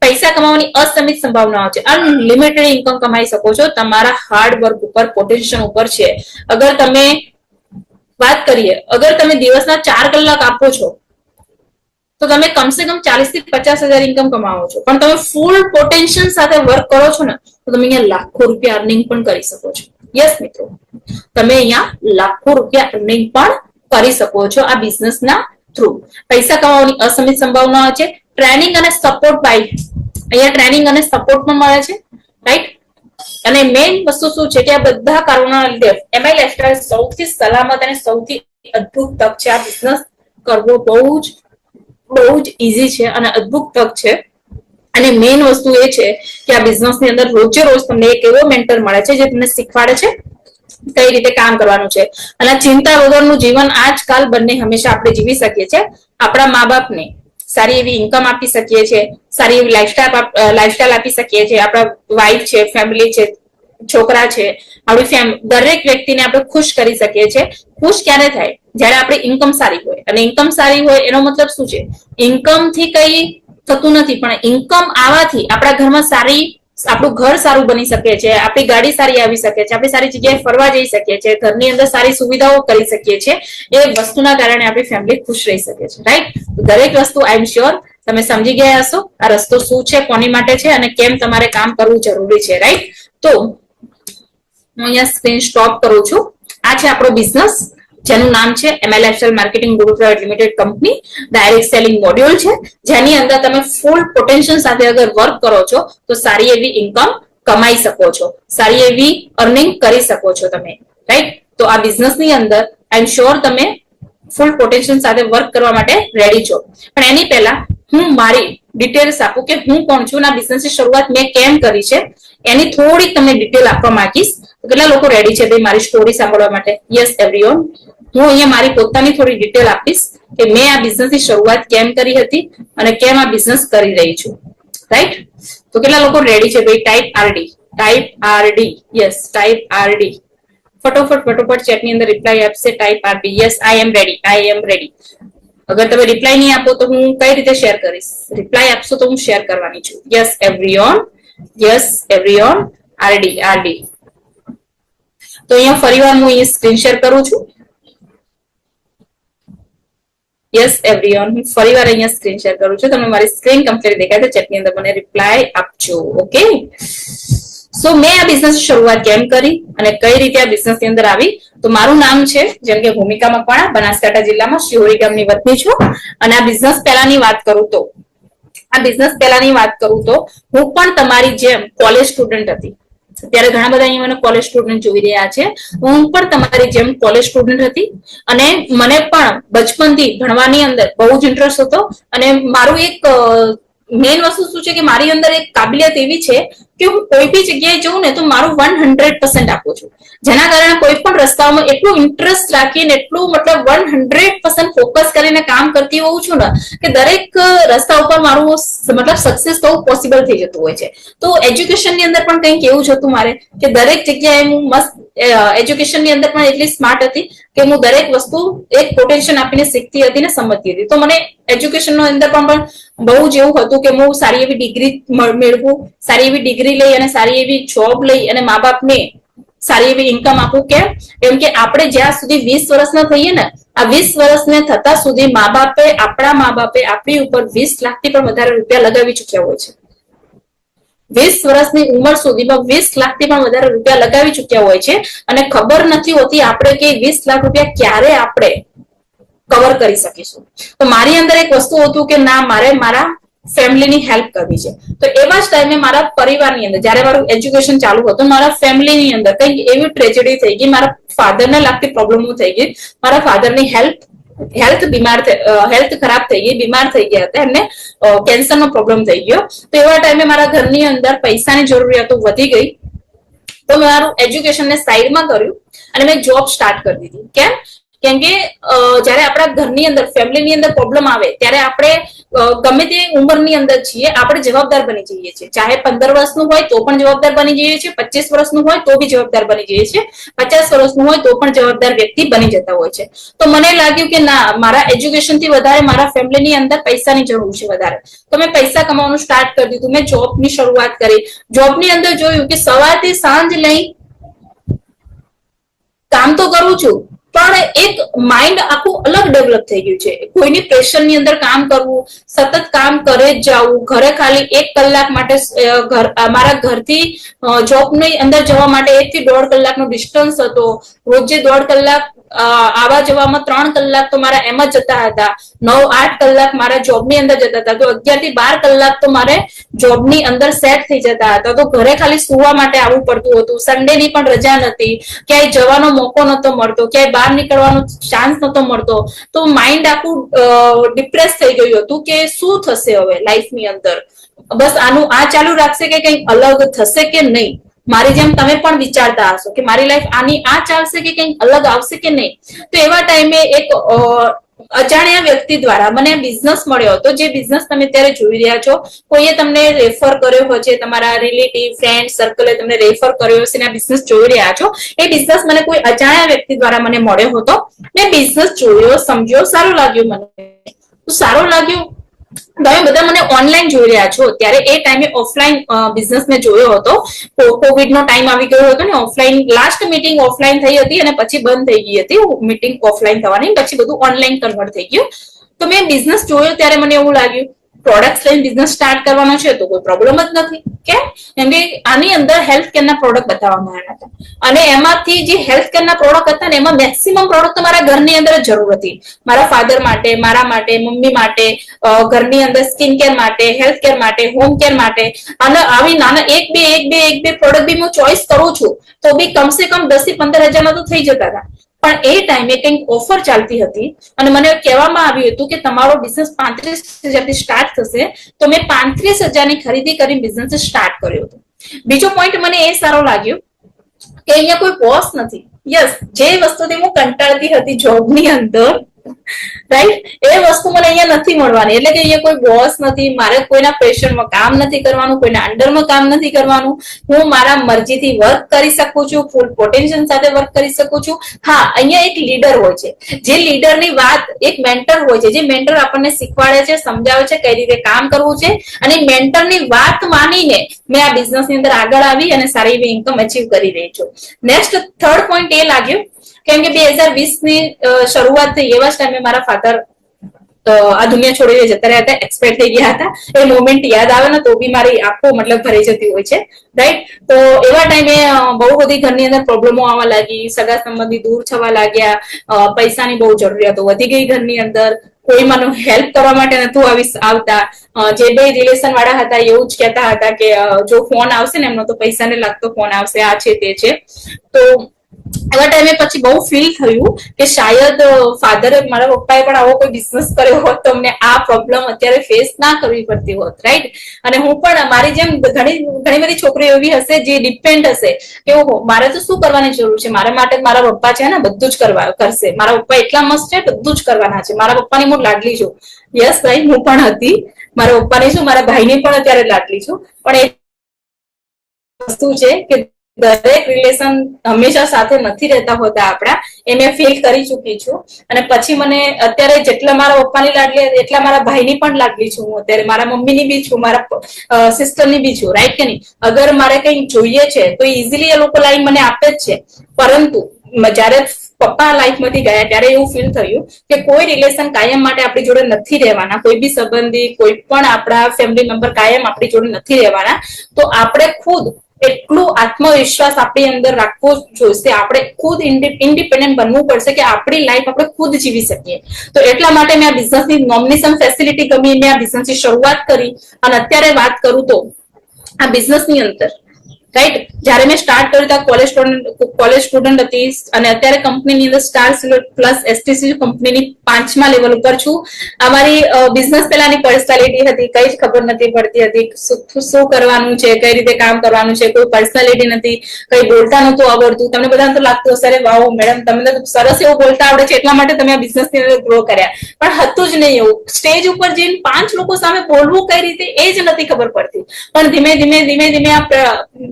પૈસા કમાવાની અસીમિત સંભાવનાઓ છે. અનલિમિટેડ ઇન્કમ કમાઈ શકો છો તમારા હાર્ડ વર્ક ઉપર, પોટેન્શિયલ ઉપર છે. અગર તમે વાત કરીએ, અગર તમે દિવસના 4 કલાક આપો છો તો તમે કમસે કમ 40 થી 50,000 ઇન્કમ કમાવો છો. પણ તમે ફૂલ પોટેન્શિયલ સાથે વર્ક કરો છો ને તો તમે અહીંયા લાખો રૂપિયા અર્નિંગ પણ કરી શકો છો. યસ મિત્રો, તમે અહીંયા લાખો રૂપિયા અર્નિંગ પણ કરી શકો છો આ બિઝનેસના થ્રુ. પૈસા કમાવાની અસીમિત સંભાવનાઓ છે. ટ્રેનિંગ અને સપોર્ટ બાય અહીંયા ટ્રેનિંગ અને સપોર્ટ પણ મળે છે, રાઈટ. અને મેઇન વસ્તુ શું છે કે આ બધા કારણોના લીધે એમઆઈ લાઇફસ્ટાઇલ સૌથી સલામત અને સૌથી અદ્ભુત તક છે. આ બિઝનેસ કરવો બહુ જ ઈઝી છે અને અદ્ભુત તક છે. અને મેઇન વસ્તુ એ છે કે આ બિઝનેસ ની અંદર રોજે રોજ તમને એક એવો મેન્ટર મળે છે જે તમને શીખવાડે છે કઈ રીતે કામ કરવાનું છે. અને ચિંતા વગરનું જીવન આજકાલ બંને હંમેશા આપણે જીવી શકીએ છીએ. આપણા મા બાપને સારી એવી ઇન્કમ આપી શકીએ છીએ, સારી એવી લાઈફસ્ટાઈલ આપી શકીએ છીએ. આપણા વાઇફ છે, ફેમિલી છે, છોકરા છે, આપણી દરેક વ્યક્તિને આપણે ખુશ કરી શકીએ છીએ. ખુશ ક્યારે થાય? જયારે આપણી ઇન્કમ સારી હોય. અને ઇન્કમ સારી હોય એનો મતલબ શું છે? ઇન્કમ થી કઈ થતું નથી, પણ ઇન્કમ આવવાથી આપણા ઘરમાં આપણું ઘર સારું બની શકે છે, આપણી ગાડી સારી આવી શકે છે, આપણે સારી જગ્યાએ ફરવા જઈ શકીએ છીએ, ઘરની અંદર સારી સુવિધાઓ કરી શકીએ છીએ. એ વસ્તુના કારણે આપણી ફેમિલી ખુશ રહી શકે છે, રાઈટ. દરેક વસ્તુ આઈ એમ શ્યોર તમે સમજી ગયા હશો આ રસ્તો શું છે, કોની માટે છે અને કેમ તમારે કામ કરવું જરૂરી છે, રાઈટ. તો હું અહીંયા સ્ક્રીન સ્ટોપ કરું છું. આ છે આપણો બિઝનેસ જેનું નામ છે MI lifestyle marketing group private limited company. Direct selling module છે જેની અંદર તમે ફૂલ પોટેન્શિયલ સાથે અગર વર્ક કરો છો તો સારી એવી ઇન્કમ કમાઈ શકો છો, સારી એવી અર્નિંગ કરી શકો છો તમે, રાઈટ. તો આ બિઝનેસ ની અંદર આઈ એમ શ્યોર તમે ફૂલ પોટેન્શિયલ સાથે વર્ક કરવા માટે રેડી છો. પણ એની પહેલા હું મારી ડિટેલ્સ આપું કે હું કોણ છું, આ બિઝનેસની શરૂઆત મેં કેમ કરી છે એની થોડીક તમને ડિટેલ આપવા માંગીશ. કેટલા લોકો રેડી છે ભાઈ મારી સ્ટોરી સાંભળવા માટે? Yes everyone. હું અહીંયા મારી પોતાની થોડી ડિટેલ આપીશ કે મેં આ બિઝનેસની શરૂઆત કેમ કરી હતી અને કેમ આ બિઝનેસ કરી રહી છું, રાઈટ. તો કેટલા લોકો રેડી છે ભાઈ? Type RD, type RD, yes type RD. ફટોફટ ચેટની અંદર રિપ્લાય આપશે. Type RD, yes I am ready, I am ready. અગર તમે રિપ્લાય નહીં આપો તો હું કઈ રીતે શેર કરીશ? રિપ્લાય આપશો તો હું શેર કરવાની છું. Yes everyone, yes everyone. RD, RD. તો અહીંયા ફરીવાર હું અહીંયા સ્ક્રીન શેર કરું છું. યસ એવરીવન, હું ફરીવાર અહીંયા સ્ક્રીન શેર કરું છું. તમે મારી સ્ક્રીન કમ્પ્લીટ દેખાય તો ચેટની અંદર મને રિપ્લાય આપજો. ઓકે. સો મેં આ બિઝનેસ શરૂઆત કેમ કરી અને કઈ રીતે આ બિઝનેસ ની અંદર આવી? તો મારું નામ છે જેમ કે ભૂમિકા મકવાણા, બનાસકાંઠા જિલ્લામાં શિહોરી ગામની વતની છું. અને આ બિઝનેસ પહેલાની વાત કરું તો હું પણ તમારી જેમ કોલેજ સ્ટુડન્ટ હતી. અત્યારે ઘણા બધા અહીંયા મને કોલેજ સ્ટુડન્ટ જોઈ રહ્યા છે. હું પણ તમારી જેમ કોલેજ સ્ટુડન્ટ હતી અને મને પણ બચપનથી ભણવાની અંદર બહુ જ ઇન્ટરેસ્ટ હતો. અને મારું એક મેઇન વસ્તુ શું છે કે મારી અંદર એક કાબિલિયત એવી છે કે હું કોઈ બી જગ્યાએ જઉં ને તો મારું 100% આપું છું. જેના કારણે કોઈ પણ રસ્તાઓમાં એટલું ઇન્ટરેસ્ટ રાખીને એટલું મતલબ 100% ફોકસ કરીને કામ કરતી હોઉં છું ને કે દરેક રસ્તા ઉપર મારું મતલબ સક્સેસ થવું પોસિબલ થઈ જતું હોય છે. તો એજ્યુકેશન ની અંદર પણ કંઈક એવું જ હતું મારે કે દરેક જગ્યાએ હું મસ્ત એજ્યુકેશન ની અંદર પણ એટલી સ્માર્ટ હતી કે હું દરેક વસ્તુ એક પોટેન્શિયલ આપીને શીખતી હતી ને સમજતી હતી. તો મને એજ્યુકેશન નો અંદર પણ બહુ જ એવું હતું કે હું સારી એવી ડિગ્રી મેળવું, સારી એવી ડિગ્રી લઈ અને સારી એવી જોબ લઈ અને મા બાપને સારી એવી ઇન્કમ આપું. કેમ કે આપણે જ્યાં સુધી 20 વર્ષના થઈએ ને, આ 20 વર્ષને થતા સુધી આપણા મા બાપે આપણી ઉપર 20 લાખથી પણ વધારે રૂપિયા લગાવી ચુક્યા હોય છે. 20 વર્ષની ઉંમર સુધીમાં 20 લાખથી પણ વધારે રૂપિયા લગાવી ચુક્યા હોય છે અને ખબર નથી હોતી આપણે કે 20 લાખ રૂપિયા ક્યારે આપણે કવર કરી શકીશું. તો મારી અંદર એક વસ્તુ હતું કે ના, મારે મારા ફેમિલીની હેલ્પ કરવી છે. તો એવા જ ટાઈમે મારા પરિવારની અંદર જયારે મારું એજ્યુકેશન ચાલુ હતું, મારા ફેમિલીની અંદર કંઈક એવી ટ્રેજેડી થઈ ગઈ, મારા ફાધરને લાગતી પ્રોબ્લેમો થઈ ગઈ. મારા ફાધરની હેલ્થ ખરાબ થઈ ગઈ, બીમાર થઈ ગયા હતા, એમને કેન્સરનો પ્રોબ્લેમ થઈ ગયો. તો એવા ટાઈમે મારા ઘરની અંદર પૈસાની જરૂરિયાતો વધી ગઈ. તો મેં મારું એજ્યુકેશનને સાઈડમાં કર્યું અને મેં જોબ સ્ટાર્ટ કરી દીધી. કેમ કેમ કે જયારે આપણા ઘરની અંદર ફેમિલીની અંદર પ્રોબ્લેમ આવે ત્યારે આપણે ગમે તે ઉંમરની અંદર છીએ આપણે જવાબદાર બની જઈએ છીએ. ચાહે 15 વર્ષનું હોય તો પણ જવાબદાર બની જઈએ છીએ, 25 વર્ષનું હોય તો બી જવાબદાર બની જઈએ છીએ, 50 વર્ષનું હોય તો પણ જવાબદાર વ્યક્તિ બની જતા હોય છે. તો મને લાગ્યું કે ના, મારા એજ્યુકેશન થી વધારે મારા ફેમિલીની અંદર પૈસાની જરૂર છે વધારે. તો મેં પૈસા કમાવાનું સ્ટાર્ટ કરી દીધું. મેં જોબની શરૂઆત કરી. જોબની અંદર જોયું કે સવારથી સાંજ લઈ કામ તો કરું છું પણ એક માઇન્ડ આખું અલગ ડેવલપ થઈ ગયું છે. કોઈની પ્રેશર ની અંદર કામ કરવું, સતત કામ કરે જ જવું. ઘરે ખાલી 1 કલાક માટે મારા ઘરથી જોબની અંદર જવા માટે 1 થી 1.5 કલાકનો ડિસ્ટન્સ હતો. રોજે 1.5 કલાક આવા જવામાં 3 કલાક તો મારા એમ જ જતા હતા. 9-8 કલાક મારા જોબની અંદર જતા હતા. તો 11 થી 12 કલાક તો મારે જોબની અંદર સેટ થઈ જતા હતા. તો ઘરે ખાલી સુવા માટે આવવું પડતું હતું. સન્ડે ની પણ રજા નથી, ક્યાંય જવાનો મોકો નતો મળતો, ક્યાંય બહાર નીકળવાનો ચાન્સ નતો મળતો. તો માઇન્ડ આખું ડિપ્રેસ થઈ ગયું હતું કે શું થશે હવે લાઈફની અંદર, બસ આનું આ ચાલુ રાખશે કે કંઈક અલગ થશે કે નહીં. મારી જેમ તમે પણ વિચારતા હશો કે મારી લાઈફ આની આ ચાલશે કે કંઈક અલગ આવશે કે નહીં. તો એવા ટાઈમે એક અજાણ્યા વ્યક્તિ દ્વારા મને બિઝનેસ મળ્યો હતો. જે બિઝનેસ તમે અત્યારે જોઈ રહ્યા છો, કોઈએ તમને રેફર કર્યો હોય છે, તમારા રિલેટિવ ફ્રેન્ડ સર્કલે તમને રેફર કર્યો હશે ને આ બિઝનેસ જોઈ રહ્યા છો. એ બિઝનેસ મને કોઈ અજાણ્યા વ્યક્તિ દ્વારા મને મળ્યો હતો. મેં બિઝનેસ જોયો, સમજ્યો, સારું લાગ્યું. મને સારું લાગ્યું. તમે બધા મને ઓનલાઈન જોઈ રહ્યા છો, ત્યારે એ ટાઈમે ઓફલાઈન બિઝનેસ મેં જોયો હતો. કોવિડ નો ટાઈમ આવી ગયો હતો ને ઓફલાઈન લાસ્ટ મીટિંગ ઓફલાઈન થઈ હતી અને પછી બંધ થઈ ગઈ હતી મીટિંગ ઓફલાઈન થવાની, પછી બધું ઓનલાઈન કન્વર્ટ થઈ ગયું. તો મેં બિઝનેસ જોયો ત્યારે મને એવું લાગ્યું પ્રોડક્ટ લઈને બિઝનેસ સ્ટાર્ટ કરવાનો છે તો કોઈ પ્રોબ્લેમ જ નથી. કેમ કે આની અંદર હેલ્થ કેરના પ્રોડક્ટ બતાવવામાં આવ્યા હતા અને એમાંથી જે હેલ્થ કેરના પ્રોડક્ટ હતા ને એમાં મેક્સિમમ પ્રોડક્ટ તમારા ઘરની અંદર જ જરૂર હતી. મારા ફાધર માટે, મારા માટે, મમ્મી માટે, ઘરની અંદર સ્કિન કેર માટે, હેલ્થ કેર માટે, હોમ કેર માટે. અને આવી નાના એક બે પ્રોડક્ટ બી હું ચોઈસ કરું છું તો બી કમસે કમ 10 થી 15 હજારમાં તો થઈ જતા હતા. પણ એ ટાઈમે કંઈક ઓફર ચાલતી હતી અને મને કહેવામાં આવ્યું હતું કે તમારો બિઝનેસ 35,000 થી સ્ટાર્ટ થશે. તો મેં 35,000 ની ખરીદી કરીને બિઝનેસ સ્ટાર્ટ કર્યો હતો. બીજો પોઈન્ટ મને એ સારો લાગ્યો કે અહીંયા કોઈ બોસ નથી. યસ, જે વસ્તુથી હું કંટાળતી હતી જોબની અંદર, રાઈટ, એ વસ્તુ મને અહીંયા નથી મળવાની. એટલે કે અહીંયા કોઈ બોસ નથી, મારે કોઈના પ્રેશરમાં કામ નથી કરવાનું, કોઈના અંડરમાં કામ નથી કરવાનું. હું મારા મરજીથી વર્ક કરી શકું છું, ફૂલ પોટેન્શિયલ સાથે વર્ક કરી શકું છું. હા, અહીંયા એક લીડર હોય છે, જે લીડરની વાત, એક મેન્ટર હોય છે, જે મેન્ટર આપણને શીખવાડે છે, સમજાવે છે કઈ રીતે કામ કરવું છે. અને મેન્ટરની વાત માનીને મેં આ બિઝનેસની અંદર આગળ આવી અને સારી એવી ઇન્કમ અચીવ કરી રહી છું. નેક્સ્ટ થર્ડ પોઈન્ટ એ લાગ્યું કેમ કે 2020 ની શરૂઆત થઈ એવા જ ટાઈમે મારા ફાધર આ દુનિયા છોડીને જતા રહ્યા હતા, એક્સપાયર થઈ ગયા હતા. એ મોમેન્ટ યાદ આવે ને તો બી મારી આંખો મતલબ ભરાઈ જતી હોય છે, રાઈટ. તો એવા ટાઈમે બહુ બધી ઘરની અંદર પ્રોબ્લેમો આવવા લાગી, સગા સંબંધી દૂર થવા લાગ્યા, પૈસાની બહુ જરૂરિયાતો વધી ગઈ ઘરની અંદર. કોઈ મને હેલ્પ કરવા માટે નતું આવતા. જે બે રિલેશન વાળા હતા એવું જ કહેતા હતા કે જો ફોન આવશે ને એમનો તો પૈસાને લાગતો ફોન આવશે, આ છે તે છે. તો એવા ટાઈમે પછી બહુ ફીલ થયું કે શાયદ ફાધરે, મારા પપ્પાએ પણ આવો કોઈ બિઝનેસ કર્યો હોત તો અમને આ પ્રોબ્લેમ અત્યારે ફેસ ના કરવી પડતી હોત, રાઈટ. અને હું પણ મારી જેમ ઘણી બધી છોકરીઓ એવી હશે જે ડિપેન્ડ હશે કે ઓહો મારે તો શું કરવાની જરૂર છે, મારા માટે મારા પપ્પા છે ને બધું જ કરશે, મારા પપ્પા એટલા મસ્ત છે બધું જ કરવાના છે, મારા પપ્પાની હું લાડલી છું. યસ ભાઈ, હું પણ હતી, મારા પપ્પાની છું, મારા ભાઈની પણ અત્યારે લાડલી છું. પણ એ વસ્તુ છે કે દરેક રિલેશન હંમેશા સાથે નથી રહેતા હોતા આપણા, એ મેં ફીલ કરી ચૂકી છું. અને પછી મને અત્યારે જેટલા મારા પપ્પાની લાડલી એટલા મારા ભાઈની પણ લાડલી છું હું અત્યારે, મારા મમ્મીની બી છું, મારા સિસ્ટરની બી છું, રાઈટ કે નહીં. અગર મારે કંઈક જોઈએ છે તો ઇઝીલી એ લોકો લાઈન મને આપે જ છે. પરંતુ જયારે પપ્પા લાઈફમાંથી ગયા ત્યારે એવું ફીલ થયું કે કોઈ રિલેશન કાયમ માટે આપણી જોડે નથી રહેવાના, કોઈ બી સંબંધી, કોઈ પણ આપણા ફેમિલી મેમ્બર કાયમ આપણી જોડે નથી રહેવાના. તો આપણે ખુદ એટલું આત્મવિશ્વાસ આપણી અંદર રાખવો જોઈશે, આપણે ખુદ ઇન્ડિપેન્ડન્ટ બનવું પડશે કે આપણી લાઈફ આપણે ખુદ જીવી શકીએ. તો એટલા માટે મેં આ બિઝનેસની નોમિનેશન ફેસિલિટી ગમી, મેં આ બિઝનેસની શરૂઆત કરી. અને અત્યારે વાત કરું તો આ બિઝનેસની અંદર રાઈટ. જયારે મેં સ્ટાર્ટ કર્યું ત્યાં કોલેજ સ્ટુડન્ટ હતી અને અત્યારે કંપનીની અંદર સ્ટાર પ્લસ એસટીસી કંપનીની 5મા લેવલ ઉપર છું. અમારી બિઝનેસ પહેલાની પર્સનાલિટી હતી, કઈ જ ખબર નથી પડતી હતી શું કરવાનું છે, કઈ રીતે કામ કરવાનું છે, કોઈ પર્સનાલિટી નથી, કઈ બોલતા નતું આવડતું. તમને બધાને તો લાગતું હશે વાવ મેડમ તમને તો સરસ એવું બોલતા આવડે છે એટલા માટે તમે આ બિઝનેસ ની અંદર ગ્રો કર્યા, પણ હતું જ નહીં એવું. સ્ટેજ ઉપર જઈને 5 લોકો સામે બોલવું કઈ રીતે એ જ નથી ખબર પડતી. પણ ધીમે ધીમે આ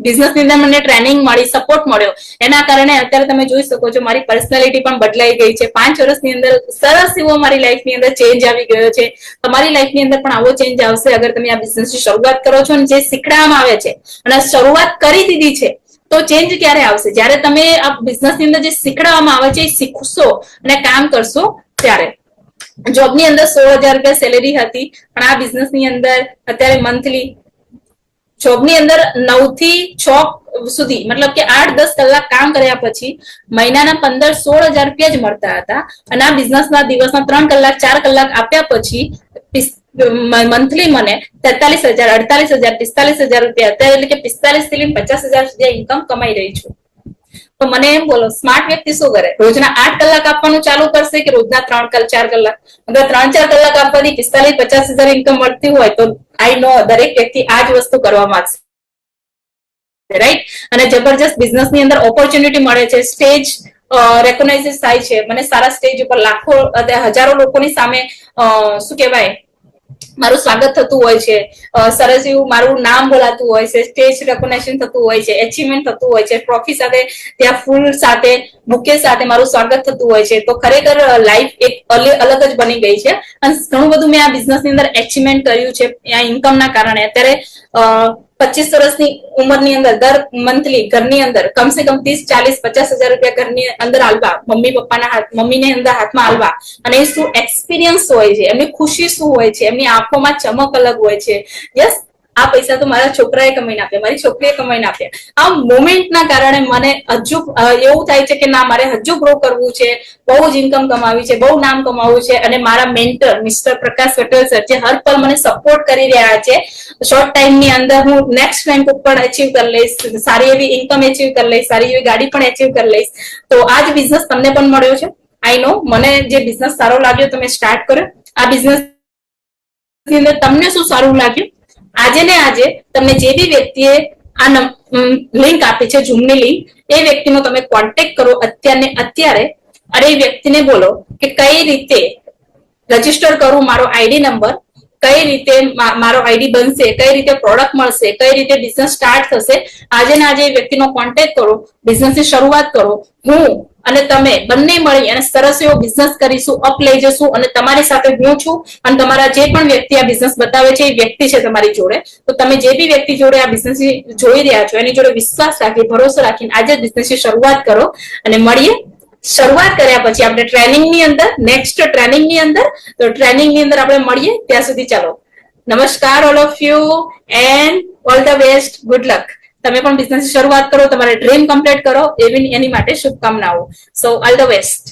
બિઝનેસ ની અંદર મને ટ્રેનિંગ મળી, સપોર્ટ મળ્યો, એના કારણે અત્યારે તમે જોઈ શકો છો મારી પર્સનાલિટી પણ બદલાઈ ગઈ છે. 5 વર્ષની અંદર સરસ એવો મારી લાઈફ ની અંદર ચેન્જ આવી ગયો છે. તમારી લાઈફ ની અંદર પણ આવો ચેન્જ આવશે અગર તમે આ બિઝનેસ ની શરૂઆત કરો છો અને જે શીખડાવવામાં આવે છે અને શરૂઆત કરી દીધી છે તો ચેન્જ ક્યારે આવશે? જ્યારે તમે આ બિઝનેસ ની અંદર જે શીખડાવવામાં આવે છે એ શીખશો અને કામ કરશો ત્યારે. જોબની અંદર 16,000 રૂપિયા સેલેરી હતી, પણ આ બિઝનેસ ની અંદર અત્યારે મંથલી જોબની અંદર 9 થી 6 સુધી મતલબ કે 8-10 કલાક કામ કર્યા પછી મહિનાના 15-16,000 રૂપિયા જ મળતા હતા. અને આ બિઝનેસના દિવસના 3 કલાક 4 કલાક આપ્યા પછી મંથલી મને 43,000, 48,000, 45,000 રૂપિયા અત્યારે એટલે કે 45 થી 50,000 સુધી ઇન્કમ કમાઈ રહી છું. તો મને એમ બોલો સ્માર્ટ વ્યક્તિ શું કરે? રોજના 8 કલાક આપવાનું ચાલુ કરશે કે રોજના 3-4 કલાક? અગર 3-4 કલાક આપવાથી 45,000-50,000 ઇન્કમ મળતી હોય તો આઈ નો દરેક વ્યક્તિ આ જ વસ્તુ કરવા માંગશે, રાઈટ. અને જબરજસ્ત બિઝનેસ ની અંદર ઓપોર્ચ્યુનિટી મળે છે, સ્ટેજ રેકોગ્નાઇઝ થાય છે. મને સારા સ્ટેજ ઉપર લાખો હજારો લોકોની સામે શું કહેવાય મારું સ્વાગત થતું હોય છે, સરસ એવું મારું નામ બોલાતું હોય છે, સ્ટેજ રેકોગ્નાઇઝેશન થતું હોય છે, એચિવમેન્ટ થતું હોય છે, ટ્રોફી સાથે ત્યાં ફૂલ સાથે બુકે સાથે મારું સ્વાગત થતું હોય છે. તો ખરેખર લાઈફ એક અલગ જ બની ગઈ છે. અને ઘણું બધું મેં આ બિઝનેસ ની અંદર એચિવમેન્ટ કર્યું છે આ ઇન્કમ ના કારણે. અત્યારે 25 વર્ષની ઉંમરની અંદર દર મંથલી ઘરની અંદર કમસે કમ 30-40-50,000 રૂપિયા ઘરની અંદર આલવા, મમ્મી પપ્પાના મમ્મીને અંદર હાથમાં આલવા. અને શું એક્સપિરિયન્સ હોય છે, એમની ખુશી શું હોય છે, એમની આંખોમાં ચમક અલગ હોય છે. યસ, આ પૈસા તો મારા છોકરાએ કમાઈને આપ્યા, મારી છોકરીએ કમાઈને આપ્યા. આ મોમેન્ટના કારણે મને હજુ એવું થાય છે કે ના મારે હજુ ગ્રો કરવું છે, બહુ જ ઇન્કમ કમાવી છે, બહુ નામ કમાવવું છે. અને મારા મેન્ટર મિસ્ટર પ્રકાશ પટેલ સર જે હર પલ મને સપોર્ટ કરી રહ્યા છે, શોર્ટ ટાઈમની અંદર હું નેક્સ્ટ રેન્ક ઉપર અચીવ કરી લઈશ, સારી એવી ઇન્કમ અચીવ કરી લઈશ, સારી એવી ગાડી પણ અચીવ કરી લઈશ. તો આ જ બિઝનેસ તમને પણ મળ્યો છે. આઈ નો મને જે બિઝનેસ સારો લાગ્યો તમે સ્ટાર્ટ કર્યો. આ બિઝનેસ ની અંદર તમને શું સારું લાગ્યું? આજે ને આજે તમને જે બી વ્યક્તિએ આ લિંક આપી છે ઝૂમની લિંક, એ વ્યક્તિનો તમે કોન્ટેક્ટ કરો અત્યારે અને એ વ્યક્તિને બોલો કે કઈ રીતે રજીસ્ટર કરું મારો આઈડી નંબર, કઈ રીતે મારો આઈડી બનશે, કઈ રીતે પ્રોડક્ટ મળશે, કઈ રીતે બિઝનેસ સ્ટાર્ટ થશે. આજે ને આજે એ વ્યક્તિનો કોન્ટેક્ટ કરો, બિઝનેસની શરૂઆત કરો. હું અને તમે બંને મળી અને સરસ એવો બિઝનેસ કરીશું, અપ લઈ જશું. અને તમારી સાથે હું છું અને તમારા જે પણ વ્યક્તિ આ બિઝનેસ બતાવે છે એ વ્યક્તિ છે તમારી જોડે. તો તમે જે બી વ્યક્તિ જોડે આ બિઝનેસ જોઈ રહ્યા છો એની જોડે વિશ્વાસ રાખી, ભરોસો રાખીને આજે બિઝનેસની શરૂઆત કરો. અને મળીએ શરૂઆત કર્યા પછી આપણે ટ્રેનિંગની અંદર, નેક્સ્ટ ટ્રેનિંગની અંદર. તો ટ્રેનિંગની અંદર આપણે મળીએ. ત્યાં સુધી ચાલો નમસ્કાર all of you and all the best, good luck. તમે પણ બિઝનેસ શરૂઆત કરો, તમારે ડ્રીમ કમ્પ્લીટ કરો એની માટે શુભકામનાઓ. સો ઓલ ધ બેસ્ટ.